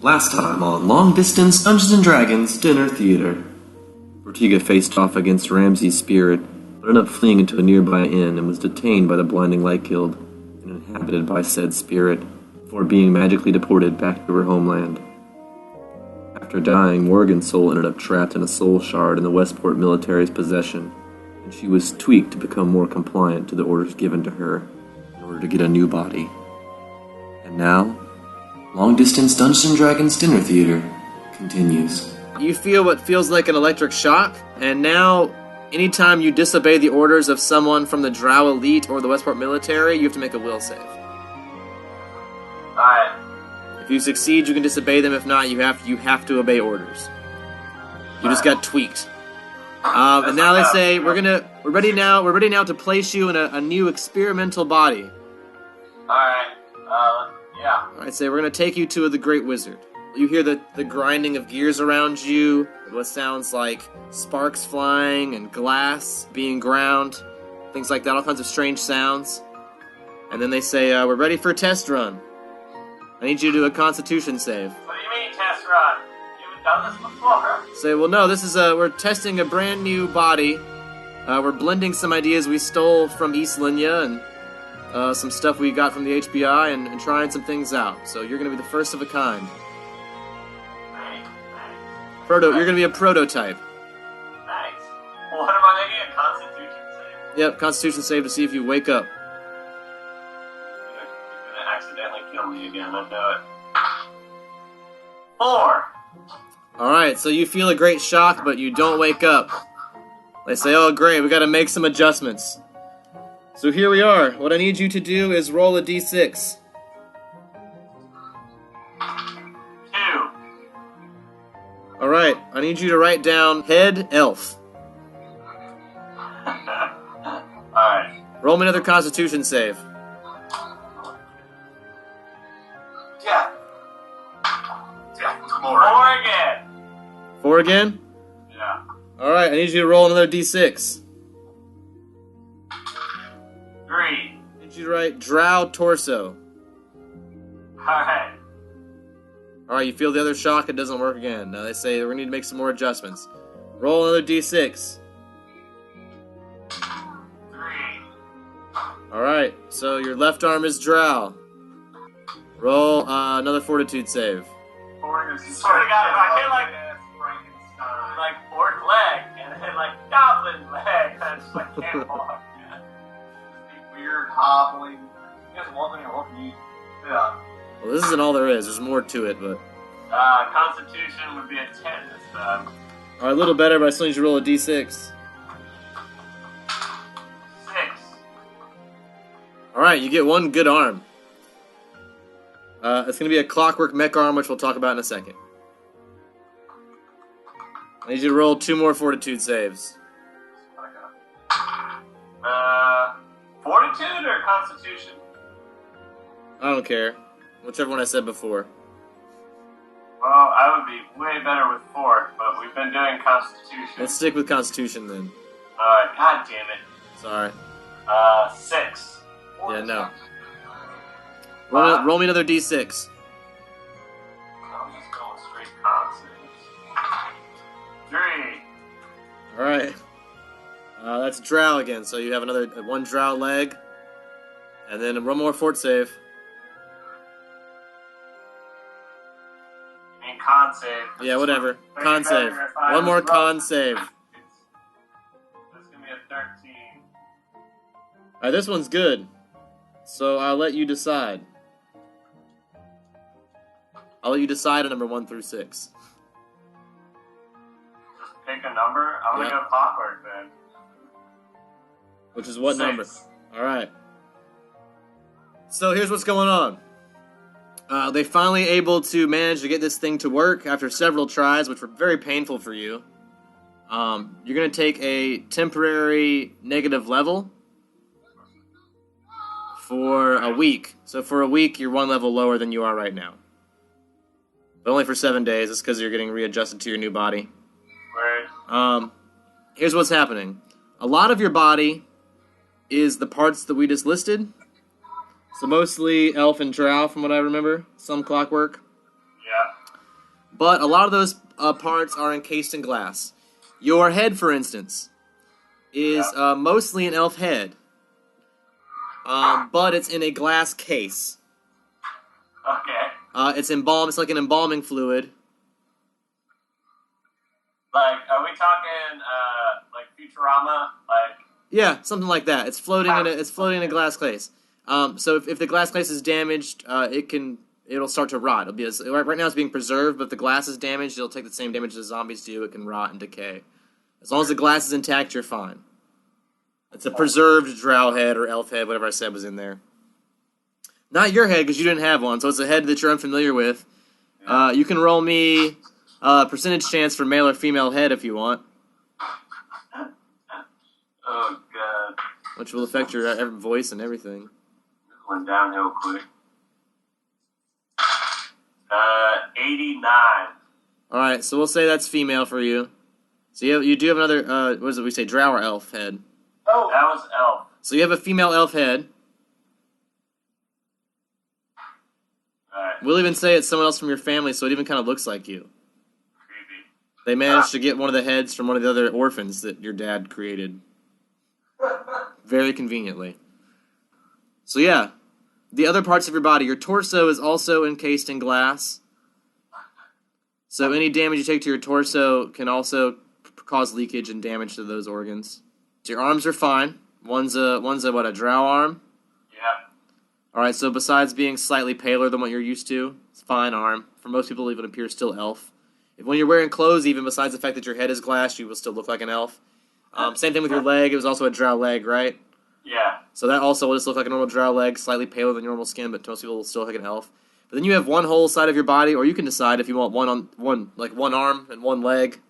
Last time on Long Distance Dungeons & Dragons Dinner Theater. Ortega faced off against Ramsey's spirit, but ended up fleeing into a nearby inn and was detained by the Blinding Light Guild and inhabited by said spirit, before being magically deported back to her homeland. After dying, Morgan's soul ended up trapped in a soul shard in the Westport military's possession, and she was tweaked to become more compliant to the orders given to her in order to get a new body. And now, Long Distance Dungeons & Dragons Dinner Theater continues. You feel what feels like an electric shock, and now, anytime you disobey the orders of someone from the Drow Elite or the Westport military, you have to make a will save. Alright. If you succeed, you can disobey them. If not, you have to obey orders. You just got tweaked. And now they say we're ready now to place you in a new experimental body. Alright. Yeah. Alright, say we're gonna take you to the Great Wizard. You hear the grinding of gears around you, what sounds like sparks flying and glass being ground, things like that, all kinds of strange sounds. And then they say, we're ready for a test run. I need you to do a Constitution save. What do you mean, test run? You haven't done this before? Say, well, no, this is we're testing a brand new body. We're blending some ideas we stole from East Linya and some stuff we got from the HBI and trying some things out. So you're going to be the first of a kind. Nice. You're going to be a prototype. Nice. Well, what am I making? A Constitution save? Yep, Constitution save to see if you wake up. You're gonna accidentally kill me again, I know it. 4! Alright, so you feel a great shock, but you don't wake up. They say, oh great, we gotta make some adjustments. So here we are. What I need you to do is roll a d6. 2. Alright, I need you to write down head elf. Alright. Roll me another Constitution save. Yeah. 4 again. 4 again? Yeah. Alright, I need you to roll another d6. 3. I need you to write drow torso. Alright. Alright, you feel the other shock, it doesn't work again. Now they say we need to make some more adjustments. Roll another d6. 3. Alright, so your left arm is drow. Roll another fortitude save. Swear to God, if I hit like orc leg and hit like goblin leg, I just like can't walk. Weird hobbling. You guys want me to walk me? Yeah. Well, this isn't all there is. There's more to it, but... Constitution would be a 10 this time. Alright, a little better, but I still need you to roll a d6. 6. Alright, you get one good arm. It's going to be a clockwork mech arm, which we'll talk about in a second. I need you to roll 2 more fortitude saves. Fortitude or Constitution? I don't care. Whichever one I said before. Well, I would be way better with 4, but we've been doing Constitution. Let's stick with Constitution then. Alright, god damn it. Sorry. 6. Yeah, no. Roll me another d6. I'm just going straight Constitution. 3. Alright. That's drow again, so you have another one drow leg. And then one more fort save. You mean con save? Yeah, whatever. Con save. One more con save. That's gonna be a 13. Alright, this one's good. So I'll let you decide. I'll let you decide on number 1 through 6. Just pick a number? I'm gonna go clockwork then. Which is what 6. number? Alright. So here's what's going on. They finally able to manage to get this thing to work after several tries, which were very painful for you. You're going to take a temporary negative level for a week. So for a week, you're 1 level lower than you are right now. But only for 7 days. That's because you're getting readjusted to your new body. Word. Here's what's happening. A lot of your body is the parts that we just listed. So mostly elf and drow, from what I remember. Some clockwork. Yeah. but a lot of those parts are encased in glass. Your head, for instance, is mostly an elf head, but it's in a glass case. Okay. It's embalmed. It's like an embalming fluid. Like, are we talking like Futurama? Like, Yeah, something like that. It's floating in a glass case. So if the glass case is damaged, it'll start to rot. Right now it's being preserved, but if the glass is damaged, it'll take the same damage as zombies do. It can rot and decay. As long as the glass is intact, you're fine. It's a preserved drow head or elf head, whatever I said was in there. Not your head, because you didn't have one, so it's a head that you're unfamiliar with. You can roll me percentage chance for male or female head if you want. oh god, Which will affect your voice and everything. this went downhill quick. 89. Alright, so we'll say that's female for you. So you do have another, what is it we say, drow or elf head. Oh, that was elf. So you have a female elf head. Alright, We'll even say it's someone else from your family, so it even kind of looks like you. creepy. They managed to get one of the heads from one of the other orphans that your dad created. Very conveniently. So yeah, the other parts of your body, your torso is also encased in glass. So any damage you take to your torso can also cause leakage and damage to those organs. So your arms are fine. One's a drow arm. Yeah. Alright, so besides being slightly paler than what you're used to, it's a fine arm. For most people, it even appears still elf. When you're wearing clothes, even besides the fact that your head is glass, you will still look like an elf. Same thing with your leg. It was also a drow leg, right? Yeah. So that also will just look like a normal drow leg, slightly paler than your normal skin, but most people will still look like an elf. But then you have one whole side of your body, or you can decide if you want one arm and one leg.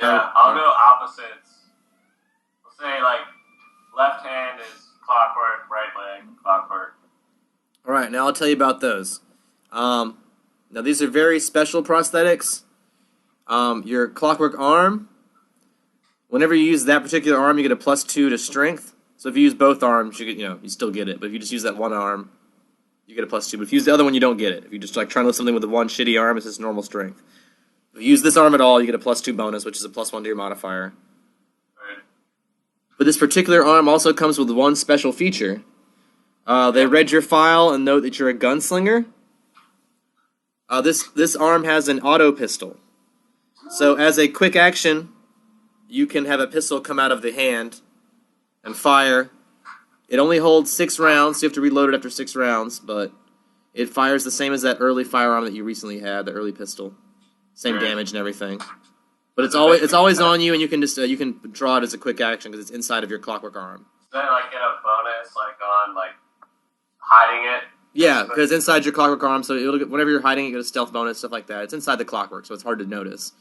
Yeah, I'll go opposites. We'll say, like, left hand is clockwork, right leg, clockwork. Alright, now I'll tell you about those. Now these are very special prosthetics. Your clockwork arm, whenever you use that particular arm, you get a +2 to strength. So if you use both arms, you still get it. But if you just use that one arm, you get a +2. But if you use the other one, you don't get it. If you just try and lift something with the one shitty arm, it's just normal strength. If you use this arm at all, you get a +2 bonus, which is a +1 to your modifier. Right. But this particular arm also comes with one special feature. They read your file and note that you're a gunslinger. This arm has an auto pistol. So as a quick action, you can have a pistol come out of the hand and fire. It only holds 6 rounds, so you have to reload it after 6 rounds, but it fires the same as that early firearm that you recently had, the early pistol. Same damage and everything. But it's always on you, and you can just you can draw it as a quick action because it's inside of your clockwork arm. Does that, like, get a bonus, like, on, like, hiding it? Yeah, because inside your clockwork arm, so whenever you're hiding, you get a stealth bonus, stuff like that. It's inside the clockwork, so it's hard to notice.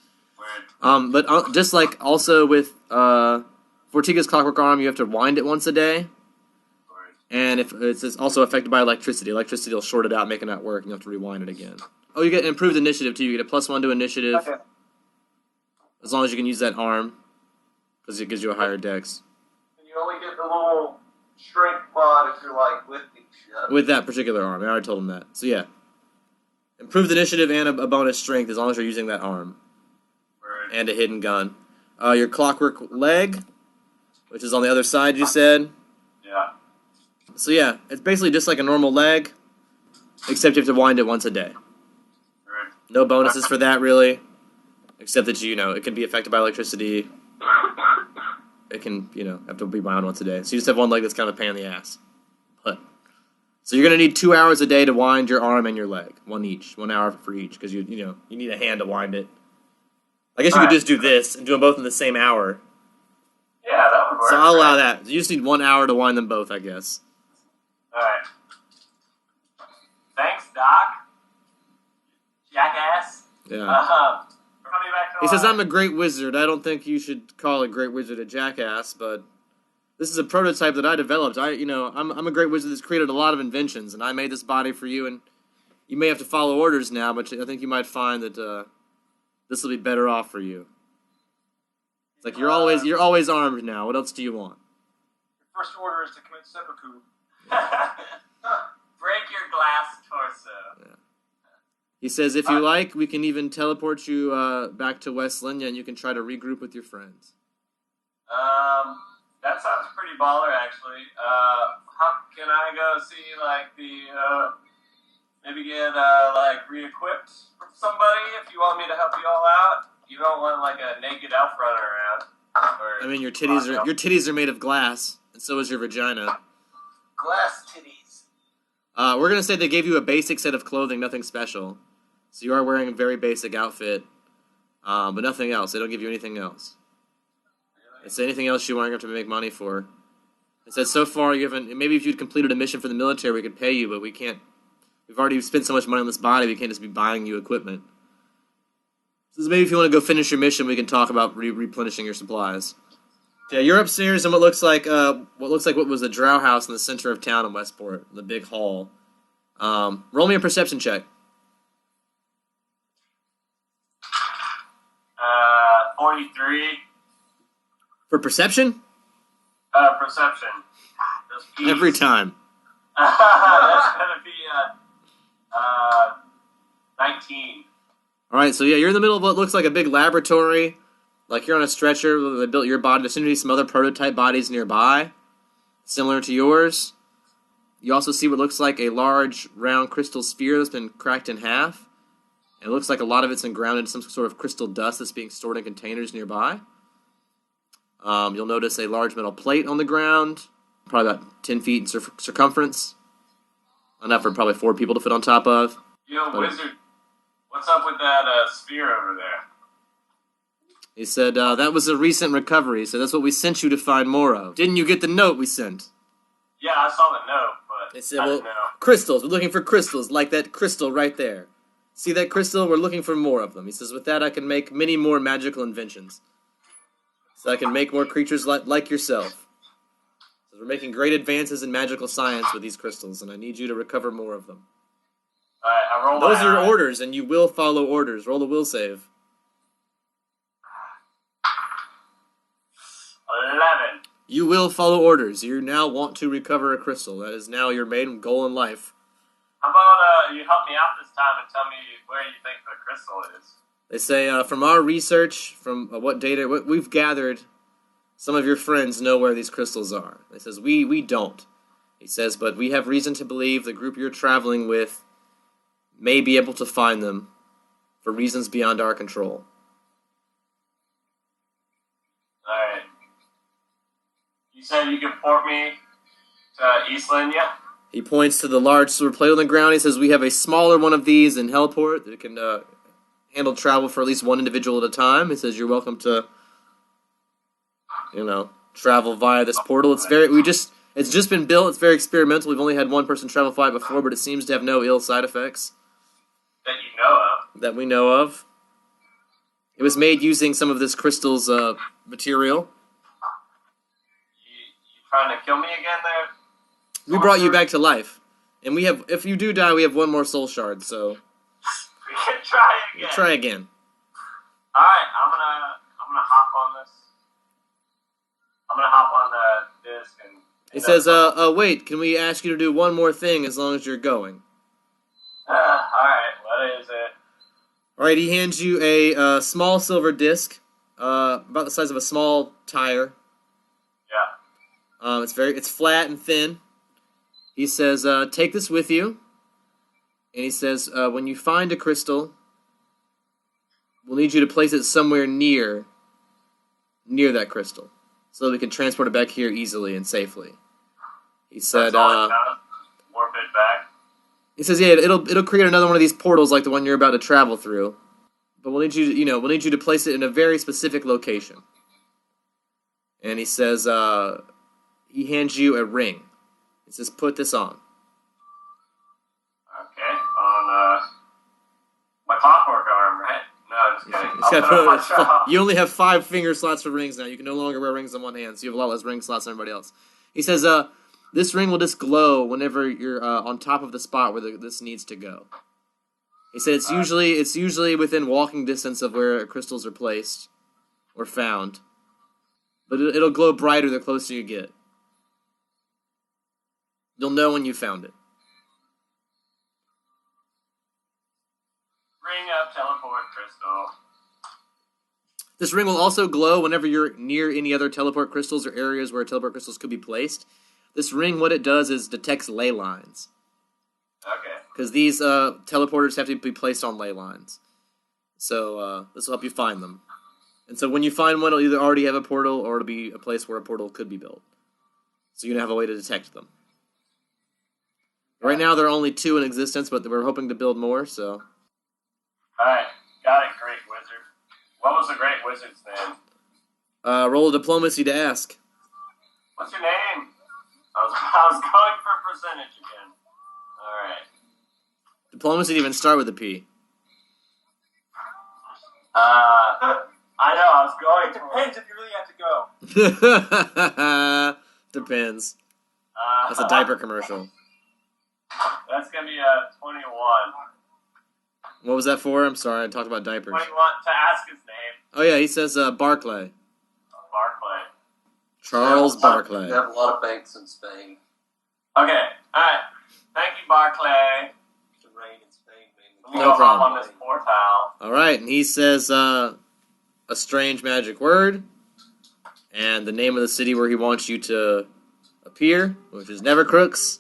Weird. But just like also with Fortiga's clockwork arm, you have to wind it once a day. Weird. And if it's also affected by electricity. Electricity will short it out, make it not work, and you have to rewind it again. Oh, you get improved initiative, too. You get a +1 to initiative. Okay. As long as you can use that arm, because it gives you a higher dex. And you only get the little shrink mod if you're, like, lifting shit. With that particular arm. I already told him that. So, yeah. Improved initiative and a bonus strength as long as you're using that arm. Weird. And a hidden gun. Your clockwork leg, which is on the other side, you said. Yeah. So, yeah. It's basically just like a normal leg, except you have to wind it once a day. Weird. No bonuses for that, really. Except that, it can be affected by electricity. It can, have to be wound once a day. So you just have one leg that's kind of a pain in the ass. So you're going to need 2 hours a day to wind your arm and your leg. One each. 1 hour for each, because you need a hand to wind it. I guess you could just do this and do them both in the same hour. Yeah, that would work. So I'll allow that. You just need 1 hour to wind them both, I guess. Alright. Thanks, Doc. Jackass. Yeah. We're coming back to He says, life. I'm a great wizard. I don't think you should call a great wizard a jackass, but this is a prototype that I developed. I'm a great wizard that's created a lot of inventions, and I made this body for you, and you may have to follow orders now, but I think you might find that this will be better off for you. It's like you're always armed now. What else do you want? Your first order is to commit seppuku. Break your glass torso. He says, if you like, we can even teleport you back to West Linya, and you can try to regroup with your friends. That sounds pretty baller, actually. How can I go see, like, maybe get, like, re-equipped from somebody if you want me to help you all out? You don't want, like, a naked elf running around. I mean, your titties are made of glass, and so is your vagina. Glass titties. We're gonna say they gave you a basic set of clothing, nothing special. So you are wearing a very basic outfit, but nothing else. They don't give you anything else. Really? It's anything else you want to have to make money for. It says so far you haven't. Maybe if you'd completed a mission for the military, we could pay you, but we can't. We've already spent so much money on this body, we can't just be buying you equipment. So maybe if you want to go finish your mission, we can talk about replenishing your supplies. Yeah, you're upstairs in what looks like what was the Drow House in the center of town in Westport, the big hall. Roll me a perception check. 43. For perception? Perception. Every time. That's gonna be 19. Alright, so yeah, you're in the middle of what looks like a big laboratory. Like you're on a stretcher, they built your body. There seem to be some other prototype bodies nearby, similar to yours. You also see what looks like a large round crystal sphere that's been cracked in half. And it looks like a lot of it's been ground into some sort of crystal dust that's being stored in containers nearby. You'll notice a large metal plate on the ground, probably about 10 feet in circumference. Enough for probably 4 people to fit on top of. Yo, wizard, what's up with that sphere over there? He said, that was a recent recovery, so that's what we sent you to find more of. Didn't you get the note we sent? Yeah, I saw the note, but they said, well, crystals. We're looking for crystals, like that crystal right there. See that crystal? We're looking for more of them. He says, with that I can make many more magical inventions. So I can make more creatures like yourself. So we're making great advances in magical science with these crystals, and I need you to recover more of them. Alright, I roll Those are orders, and you will follow orders. Roll a will save. 11. You will follow orders. You now want to recover a crystal. That is now your main goal in life. How about you help me out this time and tell me where you think the crystal is? They say, from our research, from what we've gathered, some of your friends know where these crystals are. He says, we don't. He says, but we have reason to believe the group you're traveling with may be able to find them for reasons beyond our control. Alright. You said you can port me to East Linya? He points to the large silver plate on the ground. He says, we have a smaller one of these in Hellport that can handle travel for at least one individual at a time. He says, you're welcome to, travel via this portal. It's just been built. It's very experimental. We've only had one person travel via it before, but it seems to have no ill side effects. That you know of? That we know of. It was made using some of this crystal's material. You trying to kill me again there? We brought you back to life. And we have, if you do die, we have one more soul shard, so... We can try again. Try again. Alright, I'm gonna hop on this. I'm gonna hop on the disc and... He says, wait, can we ask you to do one more thing as long as you're going? Alright, what is it? Alright, he hands you a small silver disc, about the size of a small tire. Yeah. It's flat and thin. He says, take this with you. And he says, when you find a crystal, we'll need you to place it somewhere near that crystal, so that we can transport it back here easily and safely. He said, warp it back. He says, yeah, it'll create another one of these portals like the one you're about to travel through. But we'll need you to place it in a very specific location. And he says, he hands you a ring. He says, put this on. Okay, on my clockwork arm, right? No, just kidding. You only have 5 finger slots for rings now. You can no longer wear rings on one hand, so you have a lot less ring slots than everybody else. He says, this ring will just glow whenever you're on top of the spot where this needs to go. He said it's usually within walking distance of where crystals are placed or found, but it'll glow brighter the closer you get. You'll know when you found it. ring of teleport crystal. This ring will also glow whenever you're near any other teleport crystals or areas where teleport crystals could be placed. This ring, what it does is detects ley lines. Okay. Because these teleporters have to be placed on ley lines. So this will help you find them. And so when you find one, it'll either already have a portal or it'll be a place where a portal could be built. So you're going to have a way to detect them. Right now there are only 2 in existence, but we're hoping to build more, so... Alright, got it, Great Wizard. What was the Great Wizard's name? Roll a diplomacy to ask. What's your name? I was going for percentage again. Alright. Diplomacy didn't even start with a P. I know, I was going It for depends if you really have to go. Depends. That's a diaper commercial. That's gonna be a 21. What was that for? I'm sorry, I talked about diapers. 21 to ask his name. Oh yeah, he says Barclay. Barclay. Charles Barclay. They have a lot of banks in Spain. Okay, alright. Thank you, Barclay. The rain in Spain Let mainly. me No go problem. hop on this portal. Alright, and he says a strange magic word, and the name of the city where he wants you to appear, which is Nevercrooks.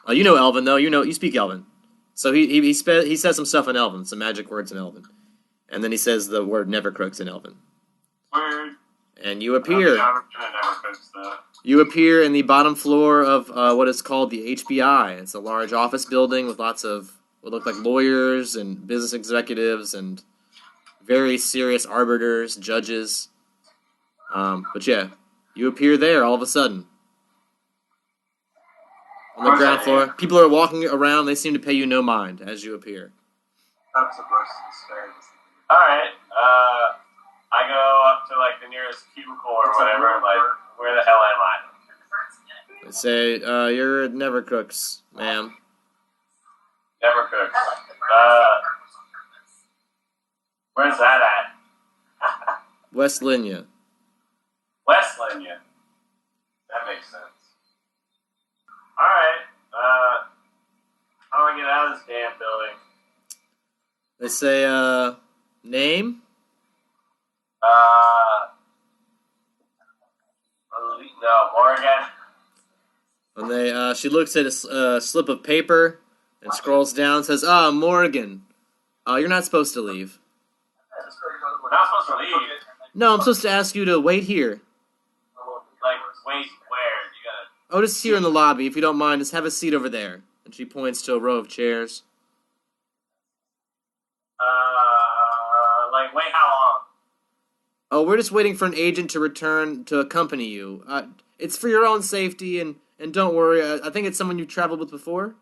You know Elven, though. You speak Elven. So he says some stuff in Elven, some magic words in Elven. And then he says the word Nevercrooks in Elven. Weird. And you appear. Never cooks, though. You appear in the bottom floor of what is called the HBI. It's a large office building with lots of what look like lawyers and business executives and very serious arbiters, judges. But yeah, you appear there all of a sudden. On the ground floor. People are walking around. They seem to pay you no mind as you appear. That's a burst of despair. Alright, I go up to, like, the nearest cubicle or whatever, like, where the hell am I? They say, you're at Nevercrooks, ma'am. Never cooks. Where's that at? West Linya. West Linya. That makes sense. Alright, how do I get out of this damn building? They say, name? No, Morgan. And they, she looks at a slip of paper and scrolls down and says, Morgan. You're not supposed to leave. We're not supposed to leave. No, I'm supposed to ask you to wait here. Like, wait, where? You gotta... Oh, just here in the lobby. If you don't mind, just have a seat over there. And she points to a row of chairs. Like, wait how long? Oh, we're just waiting for an agent to return to accompany you. It's for your own safety, and don't worry. I think it's someone you've traveled with before.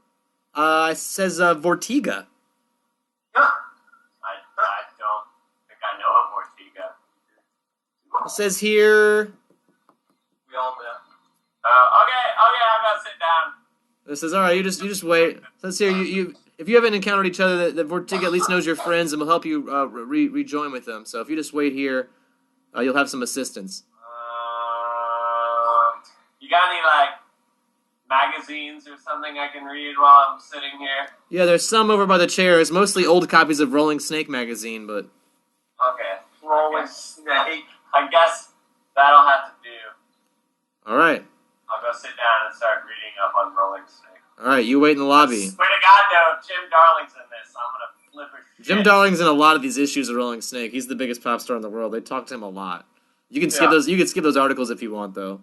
It says Vortiga. I don't think I know of Ortega. It says here... We all met. Okay, I'm gonna sit down. It says, all right, you just wait. It says here, if you haven't encountered each other, that Vortiga at least knows your friends and will help you rejoin with them. So if you just wait here, you'll have some assistance. You got any, like, magazines or something I can read while I'm sitting here? Yeah, there's some over by the chairs, mostly old copies of Rolling Snake magazine, but... Okay. Rolling snake. I guess that'll have to do. All right. I'll go sit down and start reading up on Rolling Snake. All right, you wait in the lobby. Swear to God, no, Jim Darling's in this. I'm gonna flip her shit. Jim Darling's in a lot of these issues of Rolling Snake. He's the biggest pop star in the world. They talk to him a lot. You can skip those. You can skip those articles if you want, though.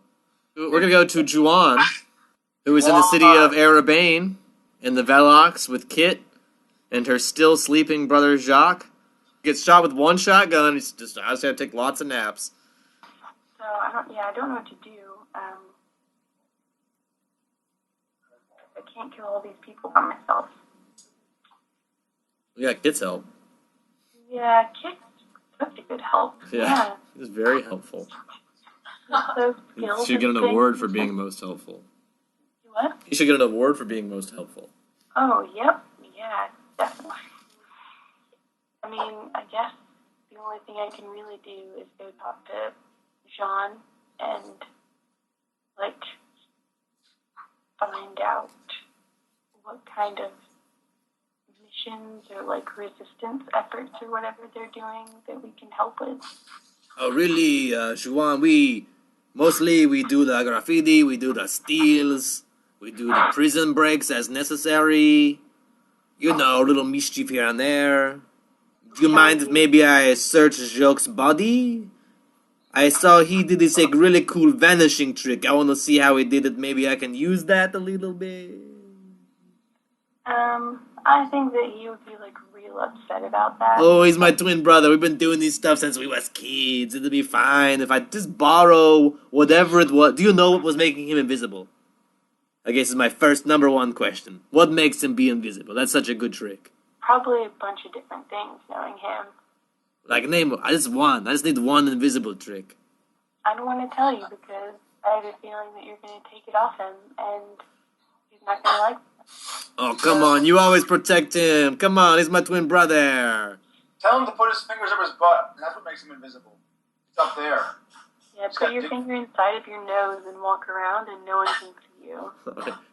We're gonna go to Juan, who is in the city of Arabane, in the Velox with Kit and her still sleeping brother Jacques. Gets shot with one shotgun. He's just I just have to take lots of naps. So I don't know what to do. I can't kill all these people by myself. We got Kit's help. Yeah, Kit's such a good help. Yeah, he's very helpful. He's so He skilled. should get an and award for things. being most helpful. What? He should get an award for being most helpful. Oh, yep. Yeah, definitely. I mean, I guess the only thing I can really do is go talk to Jean and, like, find out what kind of missions or like resistance efforts or whatever they're doing that we can help with? Oh, really, Juan, we do the graffiti, we do the steals, we do the prison breaks as necessary. You know, a little mischief here and there. Do you mind if maybe I search Joke's body? I saw he did this like really cool vanishing trick. I want to see how he did it. Maybe I can use that a little bit. I think that he would be like real upset about that. Oh, he's my twin brother. We've been doing this stuff since we was kids. It'll be fine if I just borrow whatever it was. Do you know what was making him invisible? I guess is my first number one question. What makes him be invisible? That's such a good trick. Probably a bunch of different things, knowing him. Like name, I just need one invisible trick. I don't want to tell you because I have a feeling that you're going to take it off him, and he's not going to like it. Oh, come on. You always protect him. Come on. He's my twin brother. Tell him to put his fingers up his butt, and that's what makes him invisible. It's up there. Yeah, put your finger inside of your nose and walk around, and no one can see you.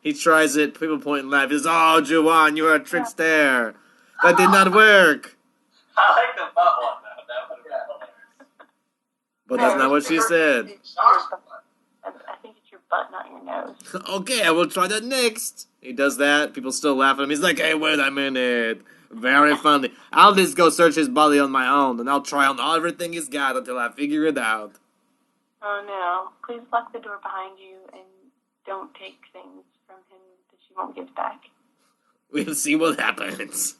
He tries it. People point and laugh. He says, "Oh, Juwan, you are a trickster. That did not work." I like the butt one, though. That would have been hilarious. But that's not what she said. I think it's your butt, not your nose. Okay, I will try that next. He does that. People still laugh at him. He's like, "Hey, wait a minute." Very funny. I'll just go search his body on my own, and I'll try on everything he's got until I figure it out. Oh, no. Please lock the door behind you and don't take things from him that you won't give back. We'll see what happens.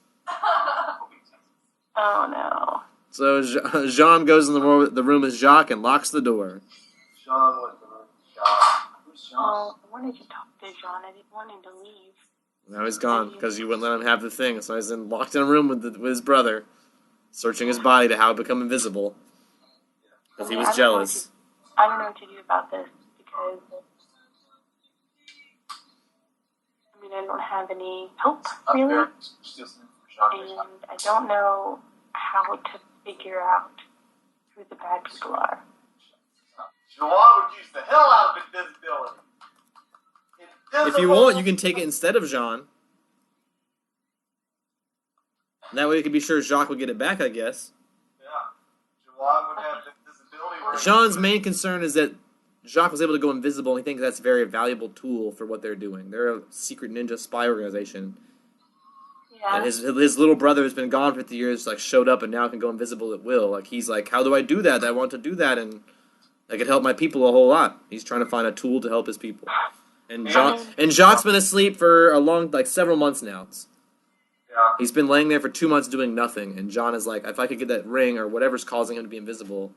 Oh, no. So Jean goes in the room with Jacques and locks the door. Sean was the room. Sean. Who's Sean? Oh, I wanted to talk to Jean. I didn't want him to leave. Now he's gone because you wouldn't let him have the thing. So he's locked in a room with his brother, searching his body to how it become invisible. Because he was jealous. I don't know what to do about this because, I mean, I don't have any hope, really. And I don't know how to figure out who the bad people are. Juwan would use the hell out of invisibility. If you want, you can take it instead of Jean. That way you can be sure Jacques would get it back, I guess. Yeah. Juwan would have invisibility. Jean's main concern is that Jacques was able to go invisible, and he thinks that's a very valuable tool for what they're doing. They're a secret ninja spy organization. Yeah. And his little brother has been gone for 50 years, like, showed up and now can go invisible at will. Like, he's like, how do I do that? I want to do that, and I could help my people a whole lot. He's trying to find a tool to help his people. And Jacques been asleep for several months now. Yeah. He's been laying there for 2 months doing nothing, and John is like, if I could get that ring or whatever's causing him to be invisible,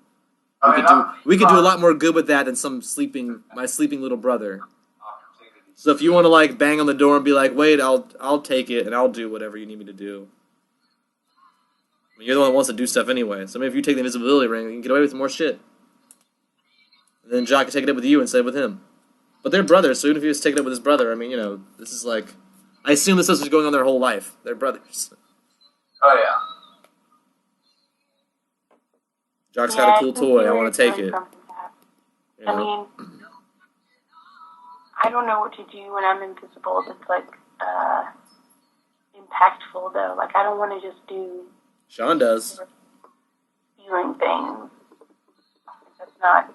we could do a lot more good with that than my sleeping little brother. So if you want to like bang on the door and be like, wait, I'll take it and I'll do whatever you need me to do. I mean, you're the one that wants to do stuff anyway. So maybe if you take the invisibility ring, you can get away with more shit. And then Jacques can take it up with you instead of with him. But they're brothers, so even if he was taking it up with his brother, I mean, this is like, I assume this is going on their whole life. They're brothers. Oh, yeah. Jacques got a cool toy. I want to take it. I mean, I don't know what to do when I'm invisible that's, like, impactful, though. Like, I don't want to just do... Sean does. Stealing things. That's not...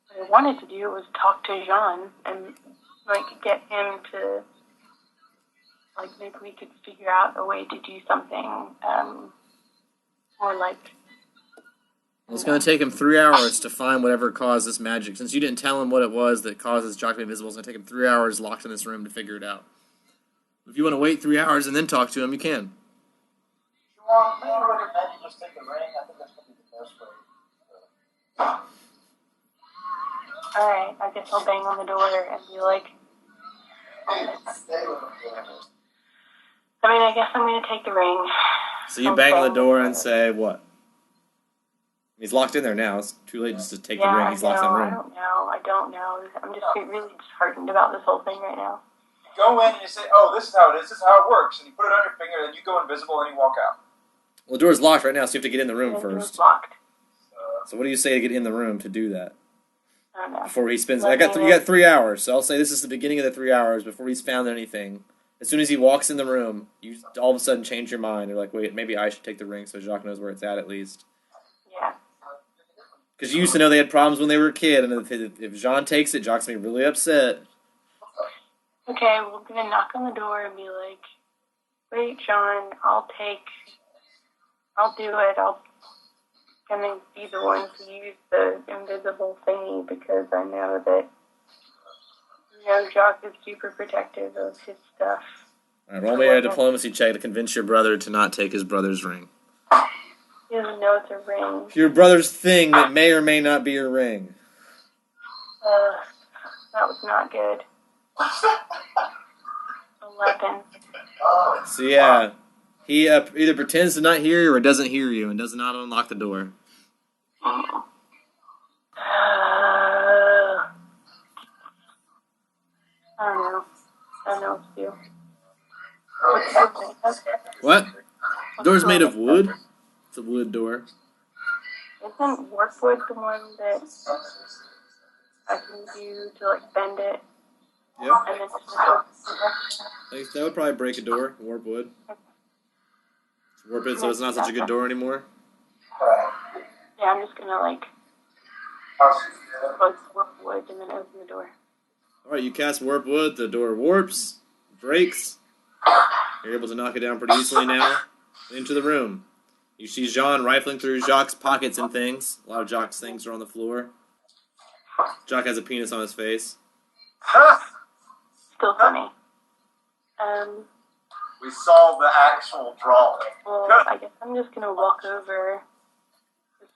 What I wanted to do was talk to Jean and, like, get him to... Like, maybe we could figure out a way to do something, or, like... It's going to take him 3 hours to find whatever caused this magic. Since you didn't tell him what it was that causes Jock to be invisible, it's going to take him 3 hours locked in this room to figure it out. If you want to wait 3 hours and then talk to him, you can. Just take a ring. I think that's going to be the best way. Alright, I guess I'll bang on the door and be like... I mean, I guess I'm going to take the ring. So you bang on the door and say, what? He's locked in there now. It's too late just to take the ring. He's locked in the room. I don't know. I'm just really disheartened about this whole thing right now. You go in and you say, oh, this is how it is. This is how it works. And you put it on your finger, then you go invisible and you walk out. Well, the door's locked right now, so you have to get in the room first. It's locked. So what do you say to get in the room to do that? I don't know. Before he spends... you got 3 hours, so I'll say this is the beginning of the 3 hours before he's found anything. As soon as he walks in the room, you all of a sudden change your mind. You're like, wait, maybe I should take the ring so Jacques knows where it's at least. Yeah. Because you used to know they had problems when they were a kid, and if Jean takes it, Jacques going to be really upset. Okay, we're gonna knock on the door and be like, wait, John, I'll do it. I'm gonna be the one to use the invisible thingy because I know that, Jacques is super protective of his stuff. Alright, roll me a diplomacy check to convince your brother to not take his brother's ring. He doesn't know it's a ring. Your brother's thing that may or may not be your ring. That was not good. 11. So yeah, he either pretends to not hear you or doesn't hear you and does not unlock the door. I don't know. I don't know what to do. What? The door's made of wood? It's a wood door. Isn't warp wood the one that I can do to, bend it? Yeah. And then just open it? That would probably break a door, warp wood. Warp it so it's not such a good door anymore. Yeah, I'm just gonna, warp wood and then open the door. Alright, you cast warp wood, the door warps, breaks. You're able to knock it down pretty easily now. Into the room. You see Jean rifling through Jacques' pockets and things. A lot of Jacques' things are on the floor. Jacques has a penis on his face. Still funny. We saw the actual drawing. Well, I guess I'm just gonna walk over, just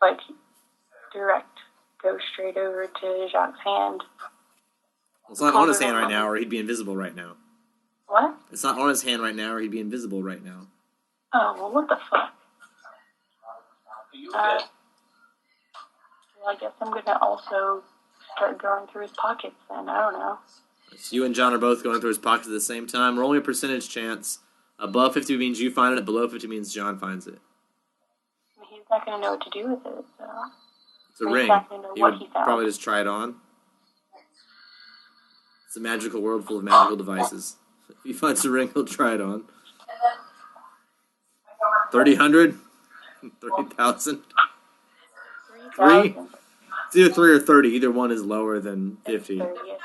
go straight over to Jacques' hand. Well, it's not on his hand right now, or he'd be invisible right now. What? It's not on his hand right now, or he'd be invisible right now. Oh, well, what the fuck? Well, I guess I'm gonna also start going through his pockets then. I don't know. So you and John are both going through his pockets at the same time. Roll me a percentage chance. Above 50 means you find it. Below 50 means John finds it. I mean, he's not gonna know what to do with it, so. It's a ring. He would probably just try it on. It's a magical world full of magical devices. If he finds a ring, he'll try it on. 30,000? 30,000? 3? It's either 3 or 30. Either one is lower than 50. 30,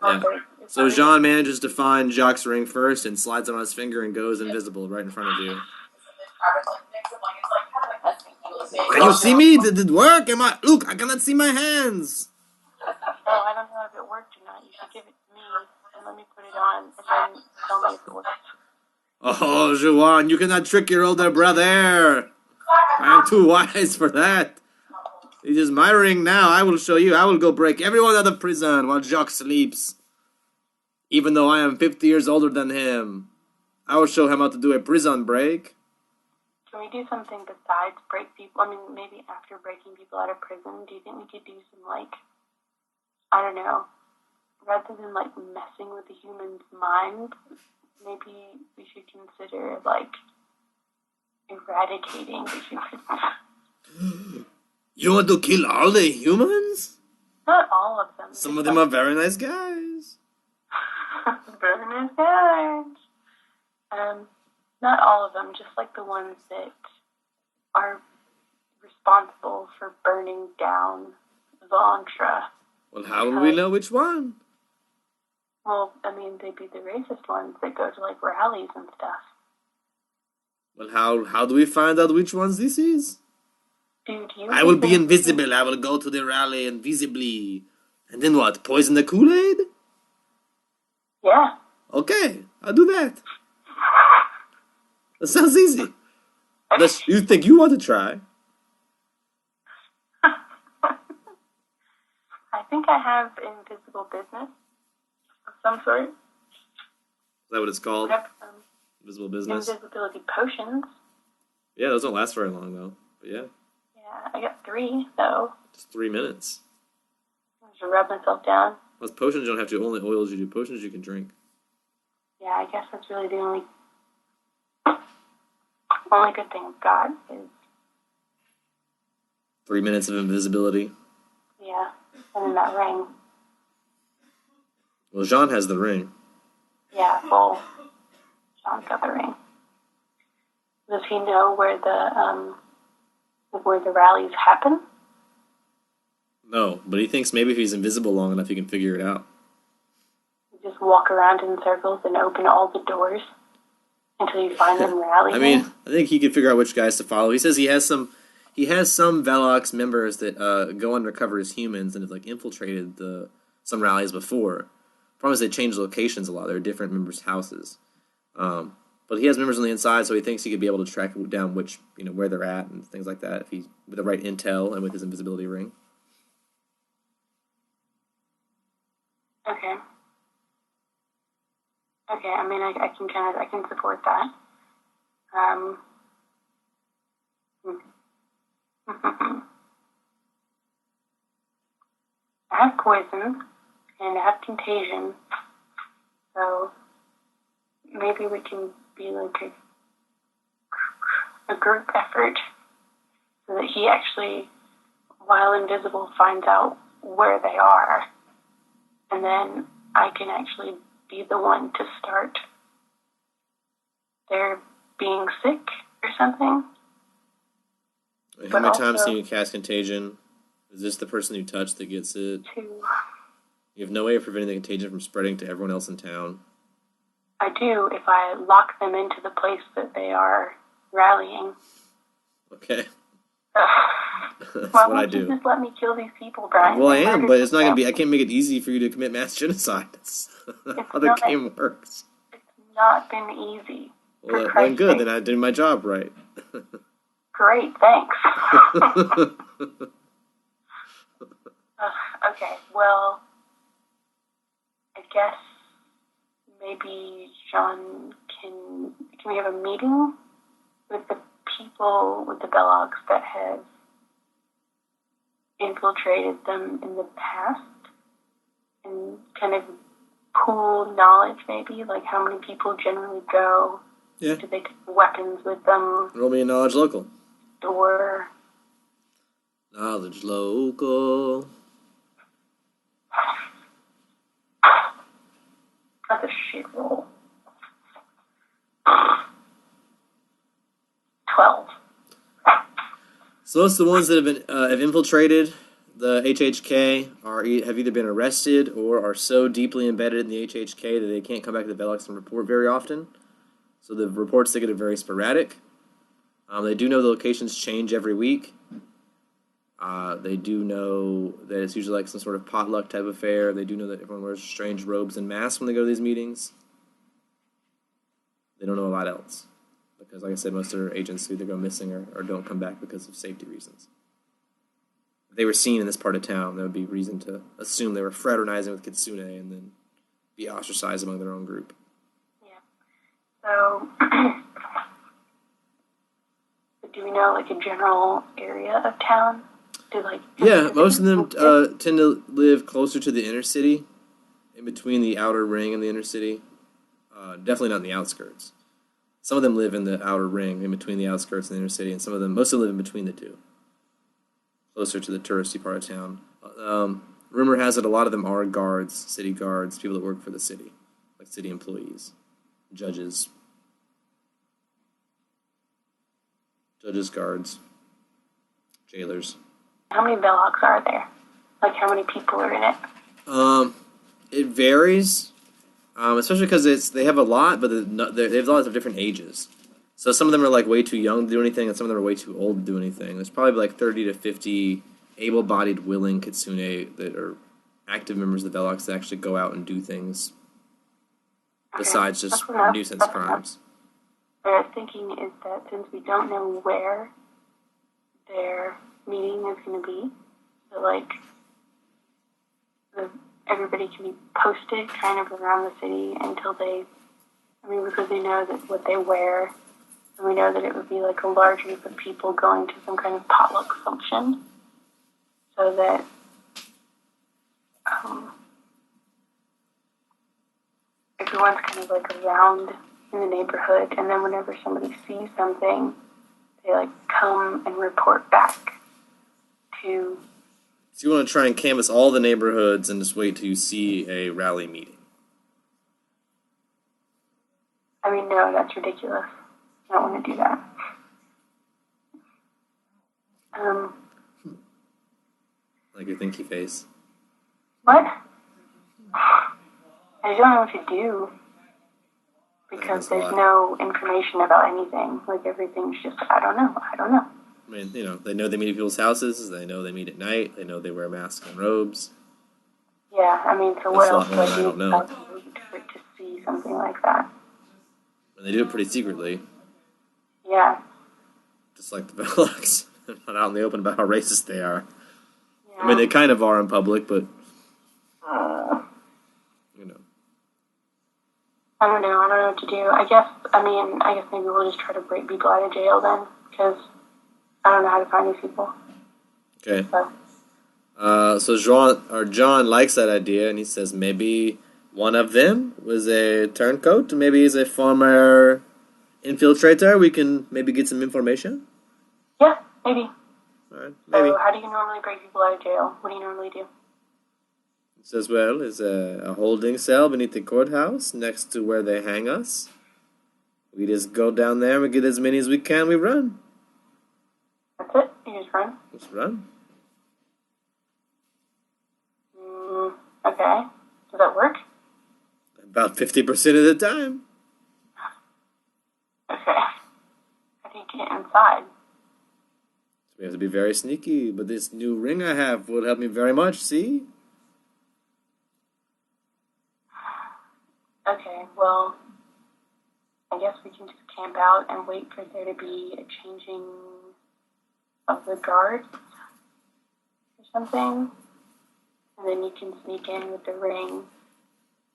Yeah. So Jean manages to find Jacques' ring first and slides it on his finger and goes invisible right in front of you. Can you see me? Did it work? Look, I cannot see my hands. Oh, I don't know if it worked or not. You should give it to me and let me put it on and then tell me if it works. Oh, Juan, you cannot trick your older brother. I am too wise for that. It is my ring now. I will show you. I will go break everyone out of prison while Jacques sleeps. Even though I am 50 years older than him. I will show him how to do a prison break. Can we do something besides break people? I mean, maybe after breaking people out of prison, do you think we could do some, I don't know, rather than, messing with the human's mind, maybe we should consider, eradicating the human. You want to kill all the humans? Not all of them. Some of them are very nice guys. Very nice guys. Not all of them, just the ones that are responsible for burning down Ventre. Well, how will we know which one? Well, I mean, they'd be the racist ones that go to, rallies and stuff. Well, how do we find out which ones this is? Dude, I will be invisible. I will go to the rally invisibly. And then what? Poison the Kool-Aid? Yeah. Okay, I'll do that. That sounds easy. Unless you think you want to try. I think I have invisible business of some sort. Is that what it's called? I have Invisible business? invisibility potions. Yeah, those don't last very long, though. But yeah. Yeah, I got 3, though. Just 3 minutes. I just rub myself down. Most potions you don't have to. Only oils you do. Potions you can drink. Yeah, I guess that's really the only good thing I've got is... 3 minutes of invisibility. Yeah, and then that ring. Well, Jean has the ring. Yeah, well, Sean's got the ring. Does he know where the rallies happen? No, but he thinks maybe if he's invisible long enough, he can figure it out. Just walk around in circles and open all the doors until you find them rallying. I mean, I think he could figure out which guys to follow. He says he has some Velox members that go undercover as humans and have like infiltrated some rallies before. Problem is they change locations a lot. There are different members' houses. But he has members on the inside, so he thinks he could be able to track down where they're at and things like that if he's with the right intel and with his invisibility ring. Okay. I mean, I can support that. I have poison and I have contagion, so maybe we can be like a group effort so that he actually, while invisible, finds out where they are, and then I can actually be the one to start their being sick or something. How many times can you cast contagion? Is this the person you touch that gets it? 2. You have no way of preventing the contagion from spreading to everyone else in town. I do if I lock them into the place that they are rallying. Okay. That's Why what I won't you do. just let me kill these people, Brian? Well, I am, but it's not going to be... I can't make it easy for you to commit mass genocide. That's how the game works. It's not been easy. Well, then good. Then I did my job right. Great, thanks. Okay, well, I guess maybe John can we have a meeting with the people, with the Bellocs that have infiltrated them in the past and kind of pool knowledge maybe, like how many people generally go? Yeah. Do they take weapons with them? Roll me a knowledge local. Or knowledge local. that's a shit roll. 12. So most of the ones that have been have infiltrated the HHK have either been arrested or are so deeply embedded in the HHK that they can't come back to the Velox and report very often. So the reports they get are very sporadic. They do know the locations change every week. They do know that it's usually like some sort of potluck type affair. They do know that everyone wears strange robes and masks when they go to these meetings. They don't know a lot else. Because, like I said, most of their agents either go missing or don't come back because of safety reasons. If they were seen in this part of town, there would be reason to assume they were fraternizing with Kitsune and then be ostracized among their own group. Yeah. So, do we know, like, a general area of town? Yeah, most of them tend to live closer to the inner city, in between the outer ring and the inner city. Definitely not in the outskirts. Some of them live in the outer ring, in between the outskirts and the inner city, and most of them live in between the two, closer to the touristy part of town. Rumor has it a lot of them are guards, city guards, people that work for the city, like city employees, judges, guards, jailers. How many Velocs are there? Like, how many people are in it? It varies. Especially because they have a lot, but they have lots of different ages. So some of them are like way too young to do anything, and some of them are way too old to do anything. There's probably like 30 to 50 able-bodied, willing Kitsune that are active members of the Velox that actually go out and do things besides just nuisance crimes. What I was thinking is that since we don't know where their meeting is going to be, so like everybody can be posted kind of around the city until because we know that what they wear, and we know that it would be like a large group of people going to some kind of potluck function, so that everyone's kind of like around in the neighborhood, and then whenever somebody sees something, they like come and report back to... So you want to try and canvass all the neighborhoods and just wait till you see a rally meeting? I mean, no, that's ridiculous. I don't want to do that. Like your thinky face. What? I just don't know what to do. Because there's no information about anything. Like, everything's just, I don't know. I mean, they know they meet at people's houses, they know they meet at night, they know they wear masks and robes. Yeah, I mean, so what else That's a lot more do I than I do don't know. without need to see something like that? And they do it pretty secretly, Yeah. just like the Velox. Not out in the open about how racist they are. Yeah. I mean, they kind of are in public, but, I don't know what to do. I guess maybe we'll just try to break people out of jail then, because I don't know how to find these people. Okay. So John likes that idea, and he says maybe one of them was a turncoat, maybe he's a former infiltrator. We can maybe get some information. Yeah, maybe. All right, maybe. So how do you normally break people out of jail? What do you normally do? It says, well, is a holding cell beneath the courthouse next to where they hang us. We just go down there and we get as many as we can. We run. That's it? You just run? Just run. Okay. Does that work? About 50% of the time. Okay. How do you get inside? So we have to be very sneaky, but this new ring I have will help me very much, see? Okay, well, I guess we can just camp out and wait for there to be a changing of the guards or something. And then you can sneak in with the ring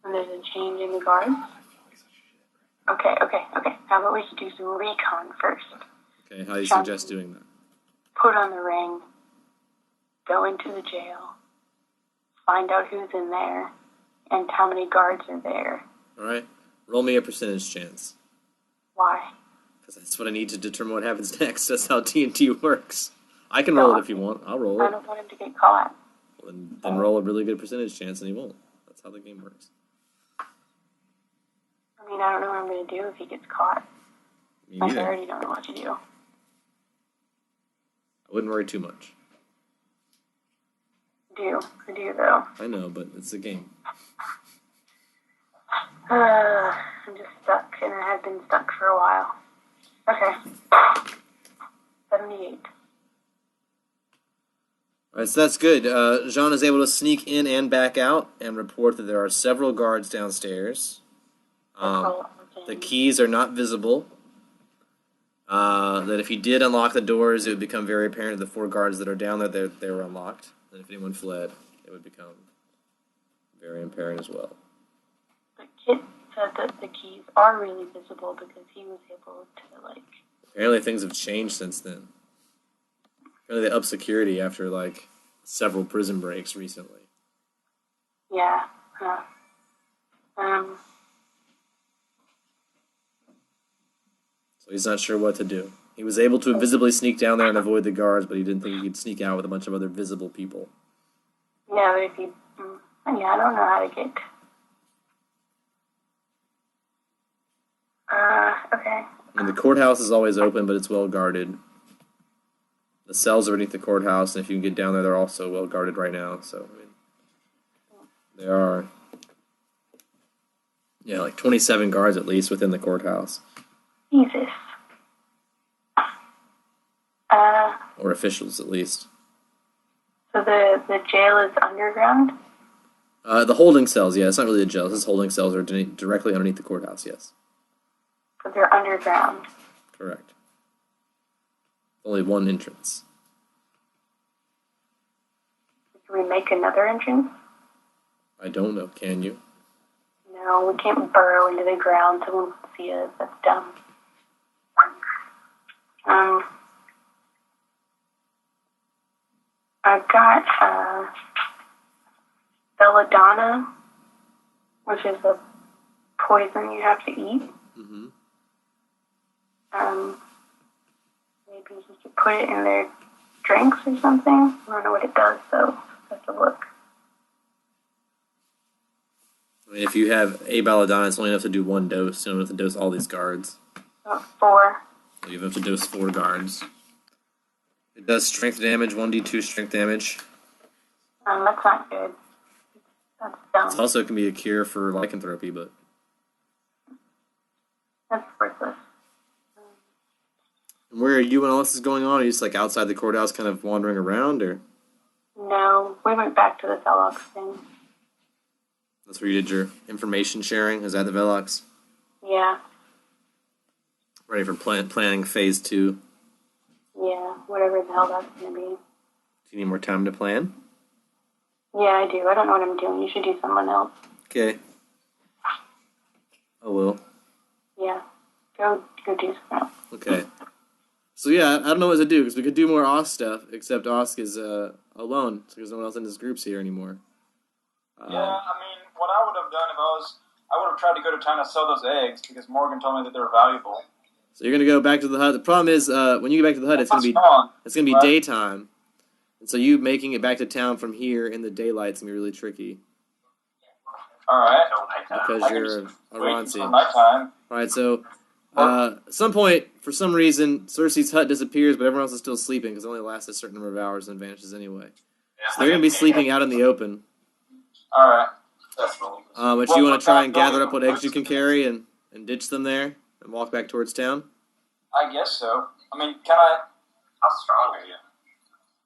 when there's a change in the guards. Okay. How about we just do some recon first? Okay, how do you suggest doing that? Put on the ring, go into the jail, find out who's in there, and how many guards are there. Alright, roll me a percentage chance. Why? Because that's what I need to determine what happens next. That's how TNT works. I can roll it if you want. I'll roll I it. don't want him to get caught. Well, then roll a really good percentage chance and he won't. That's how the game works. I mean, I don't know what I'm going to do if he gets caught. Me I neither. already don't know what to do. I wouldn't worry too much. I do though. I know, but it's a game. I'm just stuck, and I have been stuck for a while. Okay. 78. Alright, so that's good. Jean is able to sneak in and back out and report that there are several guards downstairs. The keys are not visible. That if he did unlock the doors, it would become very apparent that the 4 guards that are down there, they were unlocked. And if anyone fled, it would become very apparent as well. But Kit said that the keys are really visible because he was able to, Apparently things have changed since then. Apparently they upped security after, several prison breaks recently. Yeah. So he's not sure what to do. He was able to invisibly sneak down there and avoid the guards, but he didn't think he could sneak out with a bunch of other visible people. Yeah, but if he... I don't know how to get... Okay. I mean, the courthouse is always open, but it's well guarded. The cells are beneath the courthouse, and if you can get down there, they're also well guarded right now. So, I mean, there are, 27 guards at least within the courthouse. Jesus. Or officials, at least. So the jail is underground? The holding cells, yeah, it's not really a jail. His holding cells are directly underneath the courthouse, yes. So they're underground. Correct. Only one entrance. Can we make another entrance? I don't know, can you? No, we can't burrow into the ground. Someone will see us. That's dumb. I've got belladonna, which is a poison you have to eat. Mm-hmm. Maybe you could put it in their drinks or something. I don't know what it does, though. I have to look. I mean, if you have a belladonna, it's only enough to do one dose. You don't have to dose all these guards. 4. So you have to dose 4 guards. It does strength damage, 1d2 strength damage. That's not good. That's It dumb. also can be a cure for lycanthropy, but... That's worthless. And where are you when all this is going on? Are you just like outside the courthouse kind of wandering around, or...? No, we went back to the Velox thing. That's where you did your information sharing? Is that the Velox? Yeah. Ready for planning phase 2. Yeah, whatever the hell that's gonna be. Do you need more time to plan? Yeah, I do. I don't know what I'm doing. You should do someone else. Okay. I will. Yeah. Go do something else. Okay. So yeah, I don't know what to do, because we could do more Osk stuff, except Osk is alone, so there's no one else in his groups here anymore. Yeah, I mean, what I would have done if I would have tried to go to town to sell those eggs, because Morgan told me that they were valuable. So you're gonna go back to the hut. The problem is, when you get back to the hut, it's gonna be right? daytime, and so you making it back to town from here in the daylight's gonna be really tricky. All right. Because you're a Wait Ronsi. until nighttime. Alright, so, at some point, for some reason, Cersei's hut disappears, but everyone else is still sleeping, because it only lasts a certain number of hours and vanishes anyway. So they're gonna be sleeping out in the open. All right. But you want to try and gather up what eggs you can carry and ditch them there and walk back towards town? I guess so. I mean, can I... How strong are you?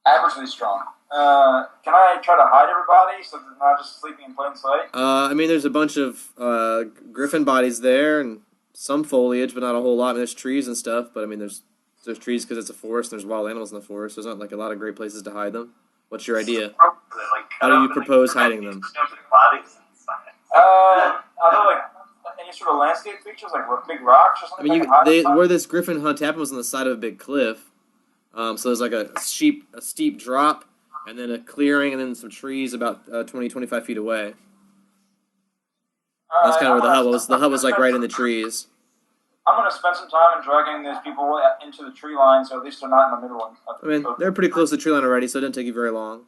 Averagely strong. Can I try to hide everybody so they're not just sleeping in plain sight? I mean, there's a bunch of griffin bodies there and some foliage, but not a whole lot. I mean, there's trees and stuff, but I mean, there's trees because it's a forest and there's wild animals in the forest. There's not like a lot of great places to hide them. What's your idea? How do you propose hiding them? Are there like any sort of landscape features, like big rocks or I something? mean, I can hide behind? where this griffin hunt happened was on the side of a big cliff. So there's like a steep drop, and then a clearing, and then some trees about 20, 25 feet away. That's kind of where the hut was. The hut was like right in the trees. I'm going to spend some time in dragging these people into the tree line, so at least they're not in the middle of I mean, they're pretty close to the tree line already, so it didn't take you very long.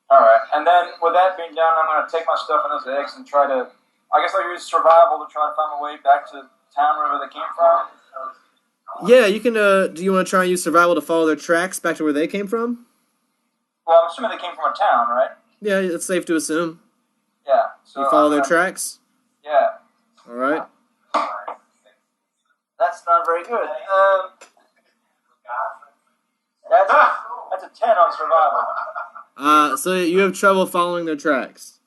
Alright, and then with that being done, I'm going to take my stuff and those eggs and try to... I guess I'll use survival to try to find my way back to town, wherever they came from. Yeah, you can, do you want to try and use survival to follow their tracks back to where they came from? Well, I'm assuming they came from a town, right? Yeah, it's safe to assume. Yeah. So You follow their tracks? Yeah. Alright. That's not very good. That's a 10 on survival. So you have trouble following their tracks.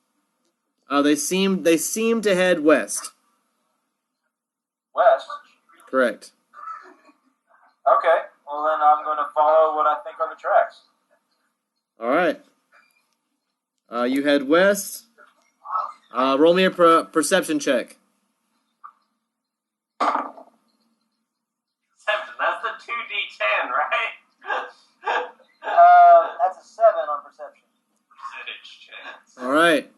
They seem to head west. West? Correct. Okay. Well, then I'm going to follow what I think are the tracks. Alright. You head west. Roll me a perception check. That's the 2d10, right? That's a 7 on perception. Percentage chance. Alright.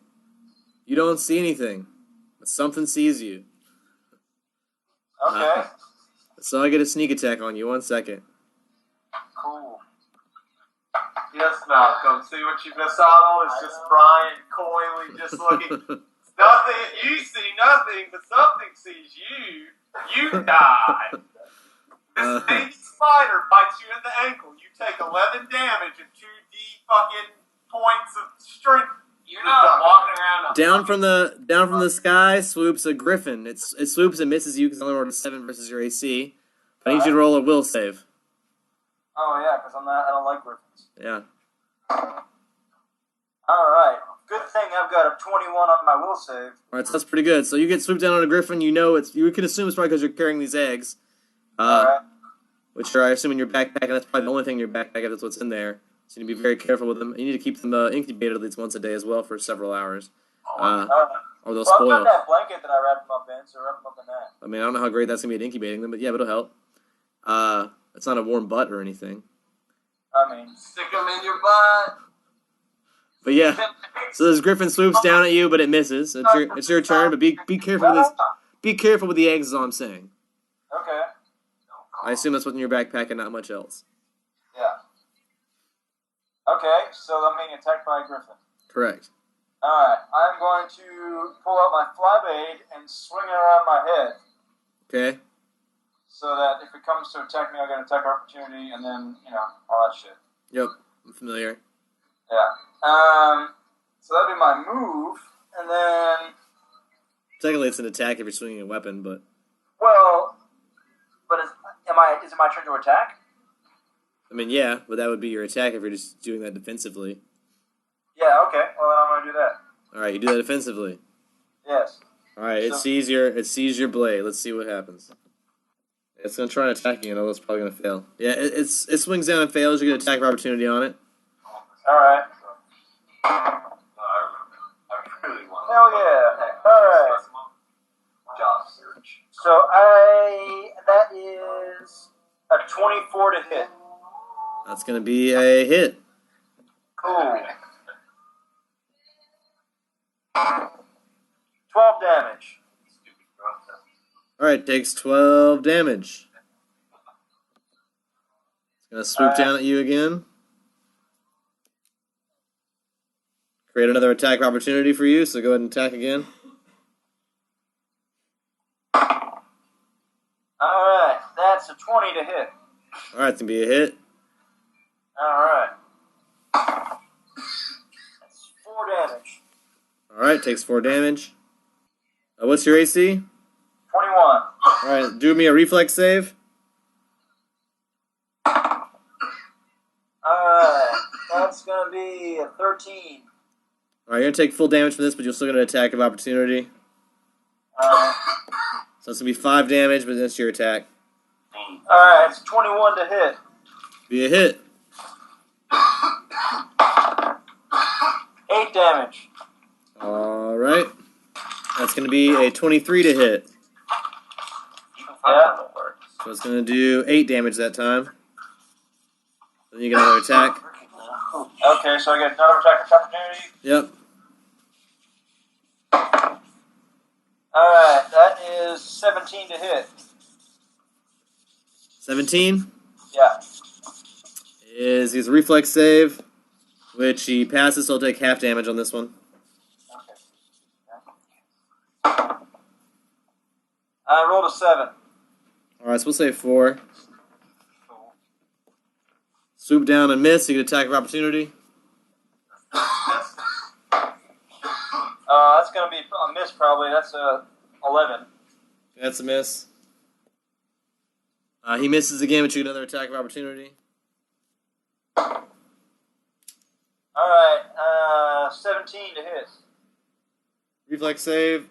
You don't see anything, but something sees you. Okay. So I get a sneak attack on you. 1 second. Cool. Yes, Malcolm. See what you miss out on? It's just Brian coyly just looking. Nothing. You see nothing, but something sees you. You die. This baby spider bites you in the ankle. You take 11 damage and 2d fucking points of strength. You're not walking around. Down from the sky swoops a griffin. It swoops and misses you because I only rolled a 7 versus your AC. I need you to roll a will save. Oh, yeah, because I don't like griffins. Yeah. Alright. Good thing I've got a 21 on my will save. Alright, so that's pretty good. So you get swooped down on a griffin. You can assume it's probably because you're carrying these eggs. Alright. Which are, I assume, in your backpack, and that's probably the only thing in your backpack if that's what's in there. So you need to be very careful with them. You need to keep them incubated at least once a day as well for several hours. Or they'll I've spoil. got that blanket that I wrapped them up in, so wrap them up in that. I mean, I don't know how great that's going to be at incubating them, but yeah, it'll help. It's not a warm butt or anything. I mean... Stick them in your butt. But yeah, so this griffin swoops down at you, but it misses. It's your turn, but be careful with this. Be careful with the eggs, is all I'm saying. Okay. I assume that's what's in your backpack and not much else. Yeah. Okay, so I'm being attacked by a griffin. Correct. Alright, I'm going to pull out my flybade and swing it around my head. Okay. So that if it comes to attack me, I'll get an attack opportunity, and then, all that shit. Yep. I'm familiar. Yeah. So that'd be my move, and then... Technically, it's an attack if you're swinging a weapon, but... Well, but is it my turn to attack? I mean, yeah, but that would be your attack if you're just doing that defensively. Yeah, okay. Well, then I'm going to do that. Alright, you do that defensively. Yes. Alright, it sees your blade. Let's see what happens. It's going to try and attack you, although it's probably going to fail. Yeah, it swings down and fails. You get an attack of opportunity on it. Alright. I really want Hell yeah. Alright. job search. So that is a 24 to hit. That's going to be a hit. Cool. 12 damage. Alright, takes 12 damage. It's going to swoop down at you again. Create another attack opportunity for you, so go ahead and attack again. Alright, that's a 20 to hit. Alright, it's going to be a hit. Alright. That's 4 damage. Alright, takes 4 damage. What's your AC? 21. Alright, do me a reflex save. Alright, that's gonna be a 13. Alright, you're going to take full damage from this, but you'll still get an attack of opportunity. Alright. So it's going to be 5 damage, but that's your attack. Alright, it's 21 to hit. Be a hit. 8 damage. Alright. That's going to be a 23 to hit. Yeah. So it's going to do 8 damage that time. Then you get another attack. Okay, so I get another attack opportunity. Yep. Alright, that is 17 to hit. 17 Yeah. is his reflex save, which he passes, so he'll take half damage on this one. I rolled a 7. Alright, so we'll say 4. Swoop down and miss, you get attack of opportunity. That's gonna be a miss probably. That's a 11. That's a miss. He misses again, but you get another attack of opportunity. Alright, 17 to hit. Reflex save,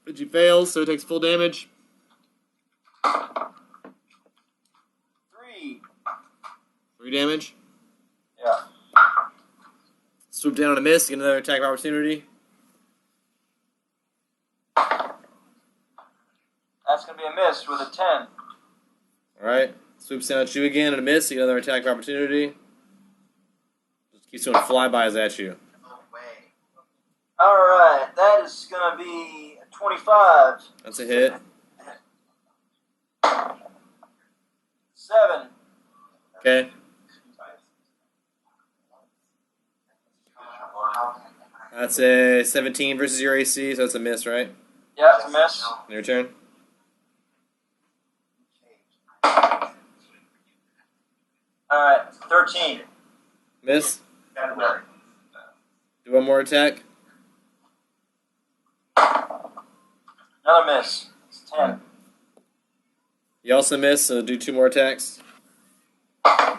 but he fails, so he takes full damage. 3. 3 damage. Yeah. Swoop down and a miss, get another attack of opportunity. That's gonna be a miss with a 10. Alright. Swoops down at you again and a miss, you get another attack of opportunity. Just keeps doing flybys at you. Alright, that is gonna be a 25. That's a hit. 7. Okay. That's a 17 versus your AC, so that's a miss, right? Yeah, it's a miss. Your turn. Alright, 13. Miss. Do one more attack. Another miss. It's 10. You also miss, so do 2 more attacks. Alright,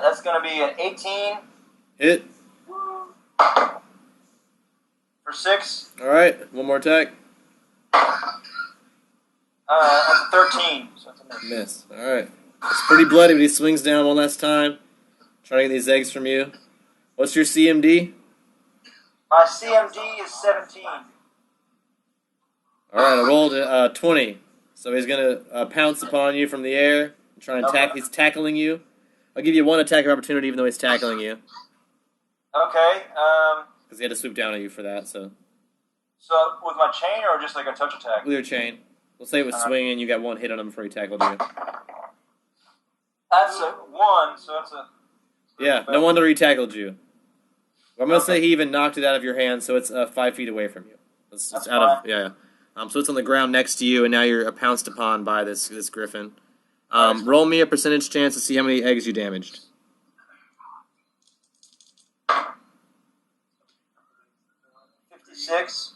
that's gonna be an 18 Hit. for 6. Alright, one more attack. That's a 13. So it's a miss. Miss. Alright. It's pretty bloody, but he swings down one last time. Trying to get these eggs from you. What's your CMD? My CMD is 17. Alright, I rolled 20. So he's going to pounce upon you from the air. Try and he's tackling you. I'll give you 1 attack of opportunity even though he's tackling you. Okay, Because he had to swoop down at you for that, so. so with my chain or just like a touch attack? With your chain. We'll say it was swinging, you got 1 hit on him before he tackled you. That's a 1, so that's a... Yeah, no wonder he tackled you. I'm gonna say he even knocked it out of your hand, so it's 5 feet away from you. It's That's out of fine. yeah. So it's on the ground next to you, and now you're pounced upon by this griffin. Roll me a percentage chance to see how many eggs you damaged. 56.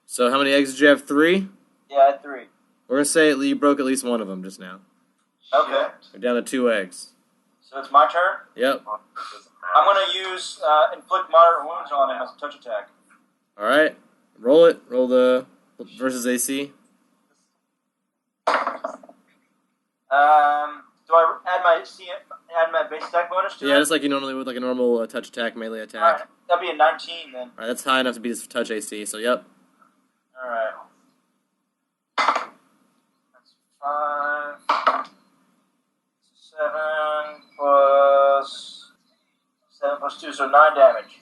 So how many eggs did you have? 3? Yeah, I had 3. We're gonna say you broke at least one of them just now. Okay. You're down to 2 eggs. So it's my turn. Yep. I'm going to use inflict moderate wounds on him as a touch attack. All right. Roll it. Roll the versus AC. Do I add my base attack bonus to it? Yeah, just like you normally would, like a normal touch attack, melee attack. All right. That'd be a 19 then. All right, that's high enough to beat his touch AC. So yep. All right. That's 5. 7 plus 7 plus 2, so 9 damage.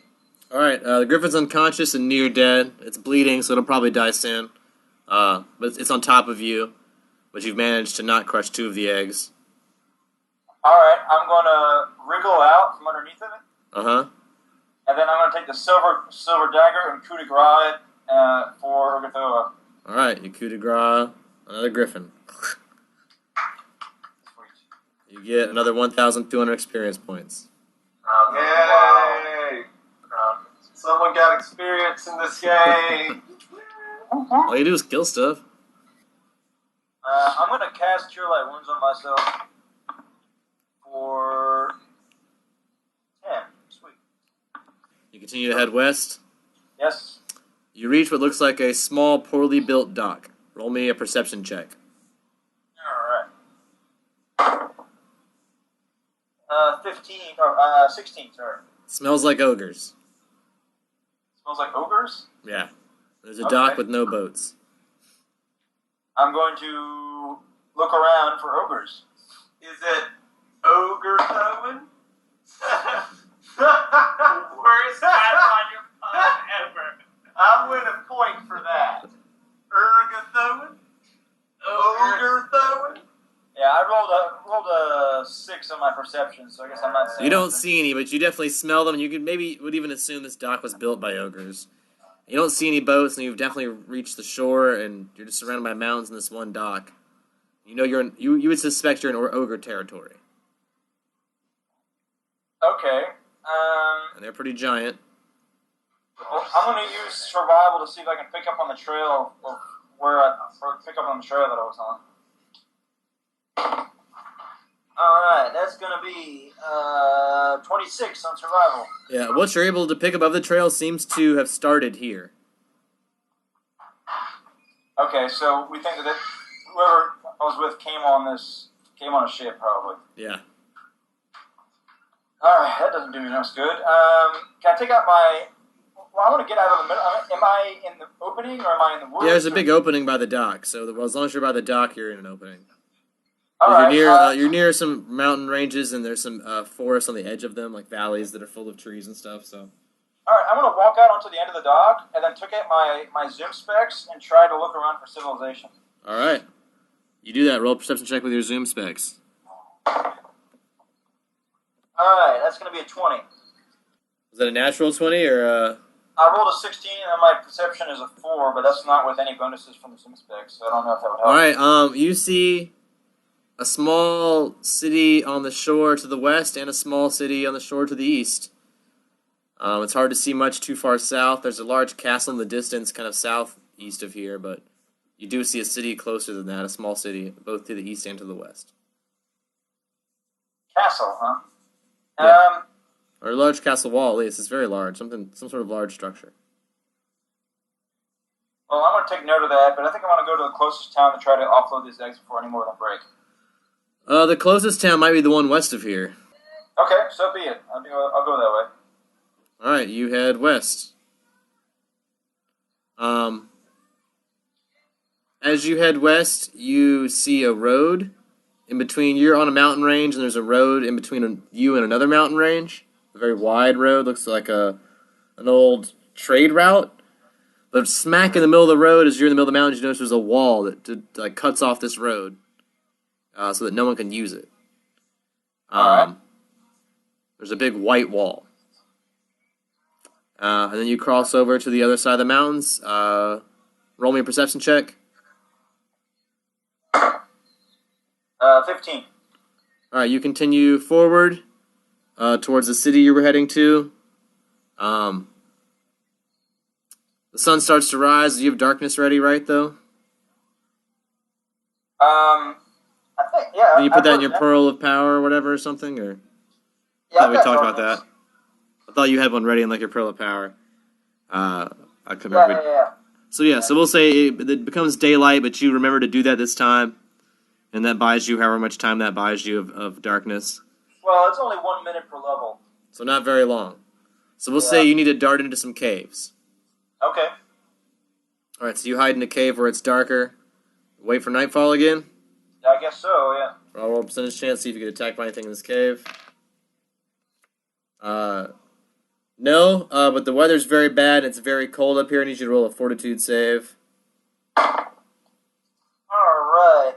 All right. The griffin's unconscious and near dead. It's bleeding, so it'll probably die soon. But it's on top of you, but you've managed to not crush 2 of the eggs. All right, I'm going to wriggle out from underneath of it. Uh-huh. And then I'm going to take the silver dagger and coup de grace for Urgathoa. All right, you coup de grace another griffin. You get another 1,200 experience points. Yay! Someone got experience in this game. All you do is kill stuff. I'm going to cast Cure Light Wounds on myself for 10. Sweet. You continue to head west. Yes. You reach what looks like a small, poorly built dock. Roll me a perception check. All right. 15, or 16, sorry. Smells like ogres. Smells like ogres? Yeah. There's a dock with no boats. I'm going to look around for ogres. Is it Ogre Owen? Worst bad on your pun ever. I'm going to point for that. Ergathoan? Ogre Thoan? Yeah, I rolled a 6 on my perception, so I guess I'm not seeing You don't anything. see any, but you definitely smell them. You could maybe would even assume this dock was built by ogres. You don't see any boats, and you've definitely reached the shore, and you're just surrounded by mountains and this one dock. You know you would suspect you're in ogre territory, Okay. and they're pretty giant. Well, I'm going to use survival to see if I can pick up on the trail or pick up on the trail that I was on. Alright, that's going to be 26 on survival. Yeah, what you're able to pick above the trail seems to have started here. Okay, so we think that whoever I was with came on a ship, probably. Yeah. Alright, that doesn't do me much good. Can I take out my... Well, I want to get out of the middle. Am I in the opening or am I in the woods? Yeah, there's a big opening by the dock, so as long as you're by the dock, you're in an opening. Alright, You're near some mountain ranges, and there's some forests on the edge of them, like valleys that are full of trees and stuff. So, Alright, I'm going to walk out onto the end of the dock and then take out my zoom specs and try to look around for civilization. all right, you do that. Roll a perception check with your zoom specs. Alright, that's going to be a 20. Was that a natural 20 or? I rolled a 16 and my perception is a 4, but that's not with any bonuses from the zoom specs, so I don't know if that would help. All right. You see a small city on the shore to the west and a small city on the shore to the east. It's hard to see much too far south. There's a large castle in the distance, kind of southeast of here, but you do see a city closer than that, a small city, both to the east and to the west. Castle, huh? Yeah. Or a large castle wall, at least. It's very large, some sort of large structure. Well, I'm going to take note of that, but I think I want to go to the closest town to try to offload these eggs before any more of them break. The closest town might be the one west of here. Okay, so be it. I'll go that way. All right, you head west. As you head west, you see a road in between. You're on a mountain range, and there's a road in between you and another mountain range. A very wide road, looks like an old trade route. But smack in the middle of the road, as you're in the middle of the mountains, you notice there's a wall that cuts off this road, so that no one can use it. Alright. There's a big white wall. And then you cross over to the other side of the mountains. Roll me a perception check. 15. All right, you continue forward towards the city you were heading to. The sun starts to rise. You have darkness ready, right, though? I think, yeah. Did you put that in your pearl of power or whatever or something? Or Yeah, I thought we I've got talked about darkness. that. I thought you had one ready in like your pearl of power. I couldn't Yeah, remember. yeah. So we'll say it becomes daylight, but you remember to do that this time, and that buys you however much time that buys you of darkness. Well, it's only 1 minute per level. So not very long. So we'll say you need to dart into some caves. Okay. All right, so you hide in a cave where it's darker. Wait for nightfall again. I guess so, yeah. I'll roll a percentage chance, see if you get attacked by anything in this cave. No, but the weather's very bad and it's very cold up here. I need you to roll a fortitude save. Alright,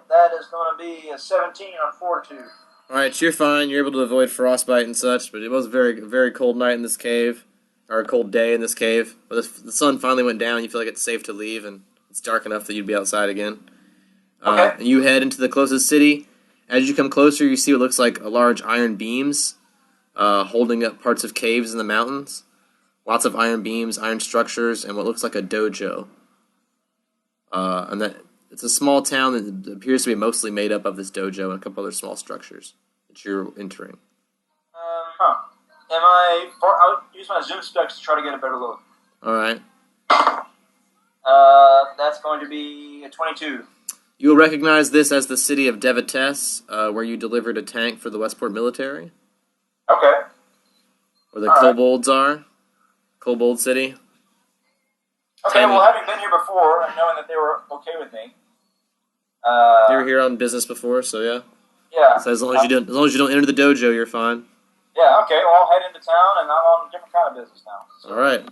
that is going to be a 17 on fortitude. Alright, you're fine. You're able to avoid frostbite and such, but it was a very cold night in this cave. Or a cold day in this cave. But the sun finally went down. You feel like it's safe to leave, and it's dark enough that you'd be outside again. Okay. And you head into the closest city. As you come closer, you see what looks like large iron beams holding up parts of caves in the mountains. Lots of iron beams, iron structures, and what looks like a dojo. And that it's a small town that appears to be mostly made up of this dojo and a couple other small structures that you're entering. I'll use my zoom specs to try to get a better look. Alright. That's going to be a 22. You will recognize this as the city of Devates, where you delivered a tank for the Westport military. Okay. Where the kobolds are. Kobold City. Okay, well, having been here before and knowing that they were okay with me. You were here on business before, so yeah. Yeah. So as long as you don't enter the dojo, you're fine. Yeah, okay, well, I'll head into town and I'm on a different kind of business now. So. Alright.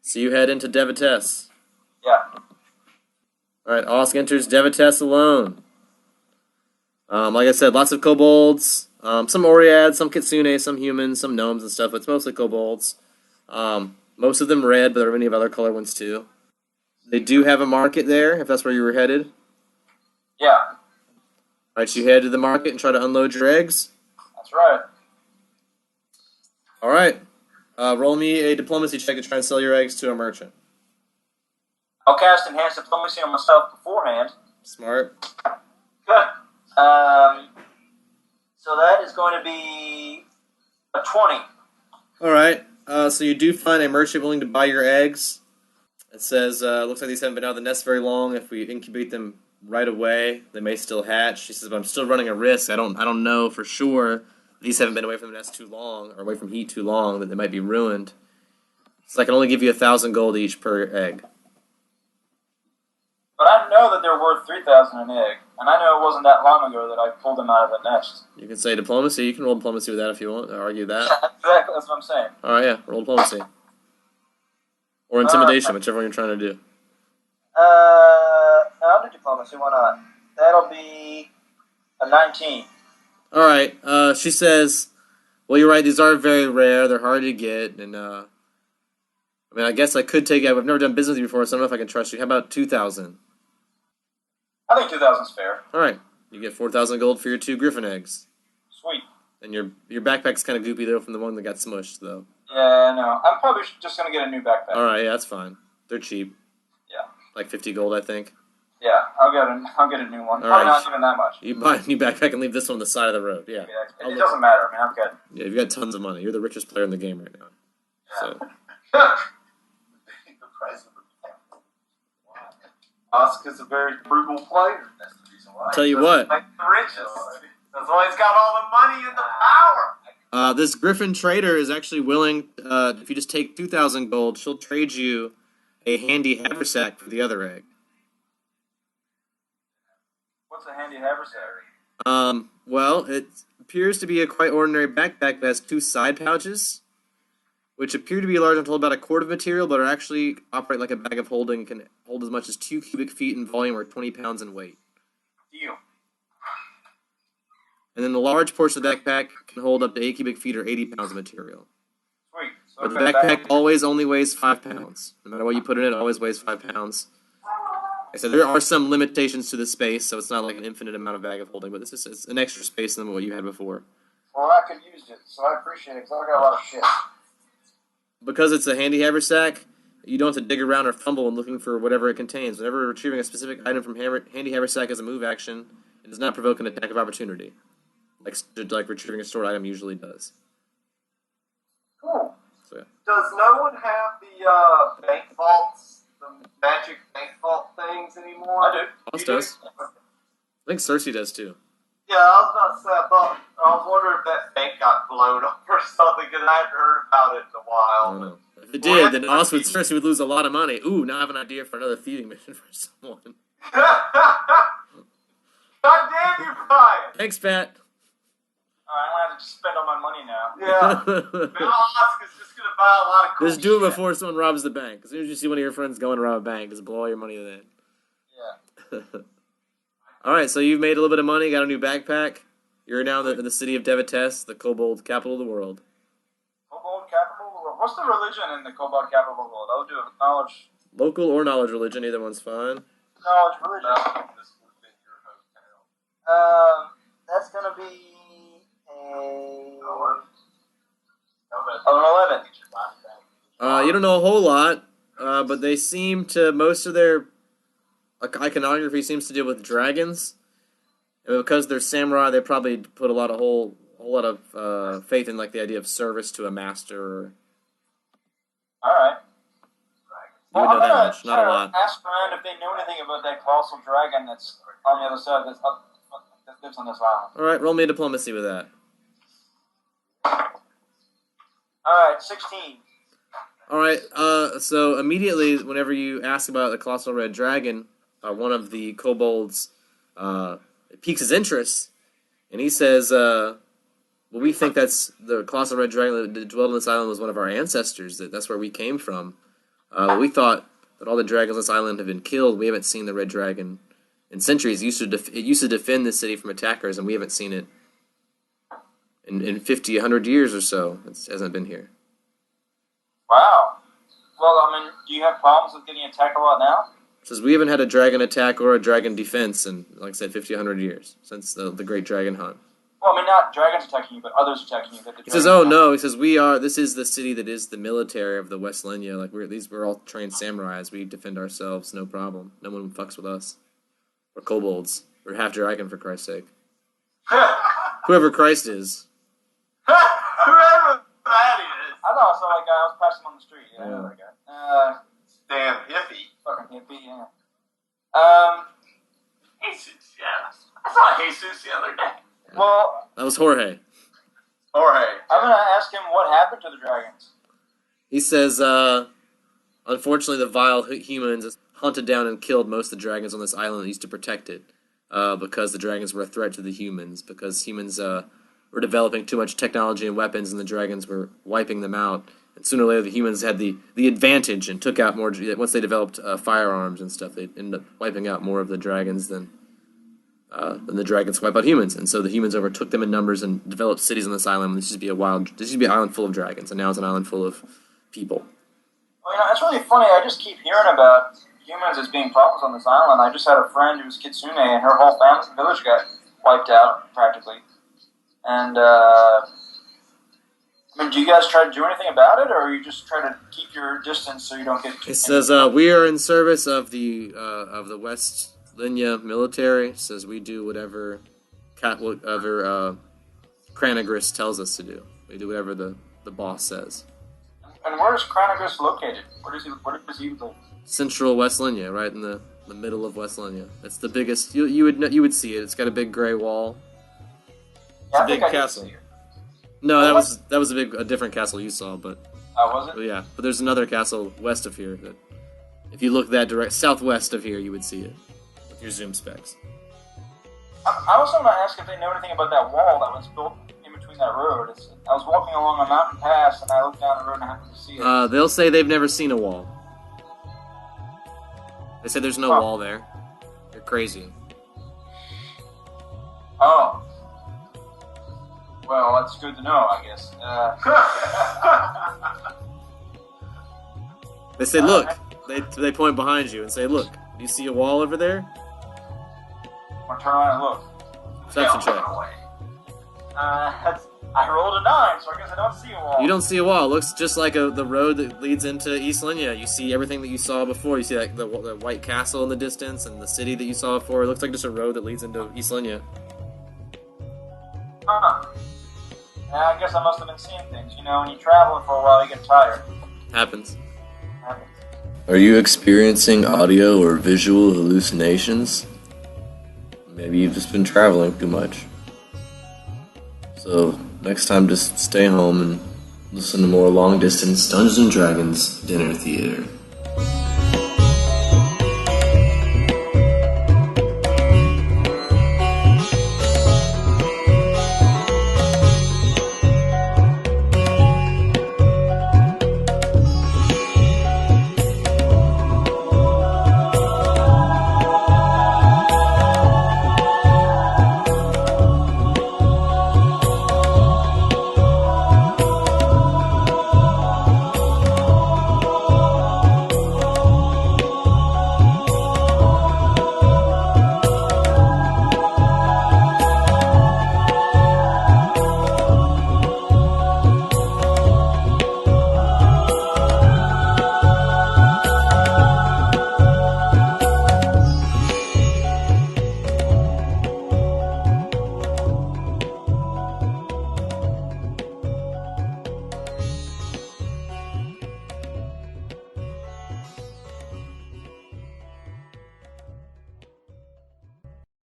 So you head into Devates. Yeah. Alright, Osk enters Devates alone. Like I said, lots of kobolds. Some Oreads, some Kitsune, some humans, some gnomes and stuff, but it's mostly kobolds. Most of them red, but there are many of other color ones too. They do have a market there, if that's where you were headed. Yeah. Alright, so you head to the market and try to unload your eggs. That's right. Alright. Roll me a diplomacy check to try and sell your eggs to a merchant. I'll cast Enhanced Diplomacy on myself beforehand. Smart. Good. So that is going to be a 20. Alright. So you do find a merchant willing to buy your eggs. It says, looks like these haven't been out of the nest very long. If we incubate them right away, they may still hatch. She says, but I'm still running a risk. I don't know for sure. These haven't been away from the nest too long, or away from heat too long, that they might be ruined. So I can only give you 1,000 gold each per egg. But I know that they're worth 3,000 an egg, and I know it wasn't that long ago that I pulled them out of the nest. You can say diplomacy. You can roll diplomacy with that if you want, or argue that. Exactly, that's what I'm saying. Alright, yeah, roll diplomacy. Or intimidation, whichever one you're trying to do. I'll do diplomacy, why not? That'll be a 19. Alright, she says, well, you're right, these are very rare, they're hard to get, and, I mean, I guess I could take it. I've never done business with you before, so I don't know if I can trust you. How about 2,000? I think 2,000's fair. Alright, you get 4,000 gold for your 2 griffin eggs. Sweet. And your backpack's kind of goopy, though, from the one that got smushed, though. Yeah, no. I'm probably just going to get a new backpack. Alright, yeah, that's fine. They're cheap. Yeah. Like 50 gold, I think. Yeah, I'll get a new one. All Probably right. not even that much. You buy a new backpack and leave this one on the side of the road, yeah. Yeah, it doesn't matter. I mean, I've got... Yeah, you've got tons of money. You're the richest player in the game right now. Yeah. So. The price of the Oscar's a very frugal player. That's the reason why. Tell you what. Like the richest. That's why he's got all the money and the power. This Griffin trader is actually willing, if you just take 2,000 gold, she'll trade you a handy haversack for the other egg. What's a handy haversack? Well, it appears to be a quite ordinary backpack that has 2 side pouches, which appear to be large. I'm told about a quart of material, but are actually operate like a bag of holding, can hold as much as 2 cubic feet in volume or 20 pounds in weight. Deal. And then the large portion of the backpack can hold up to 8 cubic feet or 80 pounds of material. Sweet. So But the Okay, backpack always only weighs 5 pounds. No matter what you put in it, it always weighs 5 pounds. Like I said, there are some limitations to the space, so it's not like an infinite amount of bag of holding, but this is it's an extra space than what you had before. Well, I could use it, so I appreciate it, because I got a lot of shit. Because it's a handy haversack, you don't have to dig around or fumble when looking for whatever it contains. Whenever retrieving a specific item from handy haversack as a move action, it does not provoke an attack of opportunity, like retrieving a stored item usually does. Cool. So yeah. Does no one have the bank vaults, the magic bank vault things anymore? I do. Alice You do? does. I think Cersei does too. Yeah, I was about to say, I was wondering if that bank got blown up or something, because I hadn't heard about it in a I while. don't know. If it did, then Alice with Cersei would lose a lot of money. Ooh, now I have an idea for another thieving mission for someone. God damn you, Brian! Thanks, Pat. Alright, I'm going to have to just spend all my money now. Yeah. Now Oscar's just going to buy a lot of cool Just do it shit. before someone robs the bank. As soon as you see one of your friends going to rob a bank, just blow all your money then. Yeah. Alright, so you've made a little bit of money, got a new backpack. You're now in the city of Devates, the kobold capital of the world. Kobold capital of the world. What's the religion in the kobold capital of the world? I'll do it. Knowledge. Local or knowledge religion, either one's fine. Knowledge religion. This would have been your hotel. That's going to be a... Oh, 11. You don't know a whole lot, but they seem to, most of their iconography seems to deal with dragons. And because they're samurai, they probably put a whole lot of faith in like the idea of service to a master. Or, Alright. you would know that much, not a lot. Ask around if they know anything about that colossal dragon that's on the other side, that lives on this island. Alright, roll me a diplomacy with that. Alright, 16. Alright, so immediately, whenever you ask about the colossal red dragon, one of the kobolds piques his interest, and he says, well, we think that's the colossal red dragon that dwelled on this island was one of our ancestors, that's where we came from. We thought that all the dragons on this island have been killed. We haven't seen the red dragon in centuries. It used to defend the city from attackers, and we haven't seen it in 50, 100 years or so. It hasn't been here. Wow. Well, I mean, do you have problems with getting attacked a lot now? It says we haven't had a dragon attack or a dragon defense in, like I said, 50, 100 years, since the Great Dragon Hunt. Well, I mean, not dragons attacking you, but others attacking you. He says, oh no, he says, this is the city that is the military of the West Linya. Like, we're all trained samurais. We defend ourselves, no problem. No one fucks with us. We're kobolds. We're half dragon, for Christ's sake. Whoever Christ is. Whoever that is. I thought I saw that guy. I was passing on the street. Yeah, I know that guy. Damn hippie. Fucking hippie, yeah. Jesus, yeah. I saw Jesus the other day. Well, That was Jorge. Jorge. I'm going to ask him what happened to the dragons. He says, unfortunately, the vile humans hunted down and killed most of the dragons on this island that used to protect it, because the dragons were a threat to the humans, because humans were developing too much technology and weapons, and the dragons were wiping them out. And sooner or later, the humans had the advantage and took out more. Once they developed firearms and stuff, they ended up wiping out more of the dragons than the dragons wipe out humans. And so the humans overtook them in numbers and developed cities on this island. This used to be an island full of dragons, and now it's an island full of people. Well, it's really funny. I just keep hearing about humans as being problems on this island. I just had a friend who was Kitsune, and her whole family and village got wiped out, practically. And, I mean, do you guys try to do anything about it, or you just try to keep your distance so you don't get... It says, we are in service of the West Linya military. It says we do whatever Cranagris tells us to do. We do whatever the boss says. And where is Chronogris located? Where does he live? Central West Linya, right in the middle of West Linya. It's the biggest. You would see it. It's got a big gray wall. It's a big castle. No, that was a different castle you saw, but was it? yeah. But there's another castle west of here that, if you look that direct southwest of here, you would see it with your zoom specs. I was going to ask if they know anything about that wall that was built in between that road. I was walking along a mountain pass, and I looked down the road and I happened to see it. They'll say they've never seen a wall. They say there's no wall there. You're crazy. Oh. Well, that's good to know, I guess. They say, look. They point behind you and say, look. Do you see a wall over there? I'll turn around and look. Perception check. I rolled a 9, so I guess I don't see a wall. You don't see a wall. It looks just like the road that leads into East Linya. You see everything that you saw before. You see like the white castle in the distance and the city that you saw before. It looks like just a road that leads into East Linya. Huh. Yeah, I guess I must have been seeing things. You know, when you're traveling for a while, you get tired. Happens. Are you experiencing audio or visual hallucinations? Maybe you've just been traveling too much. So, next time just stay home and listen to more long-distance Dungeons & Dragons Dinner Theater.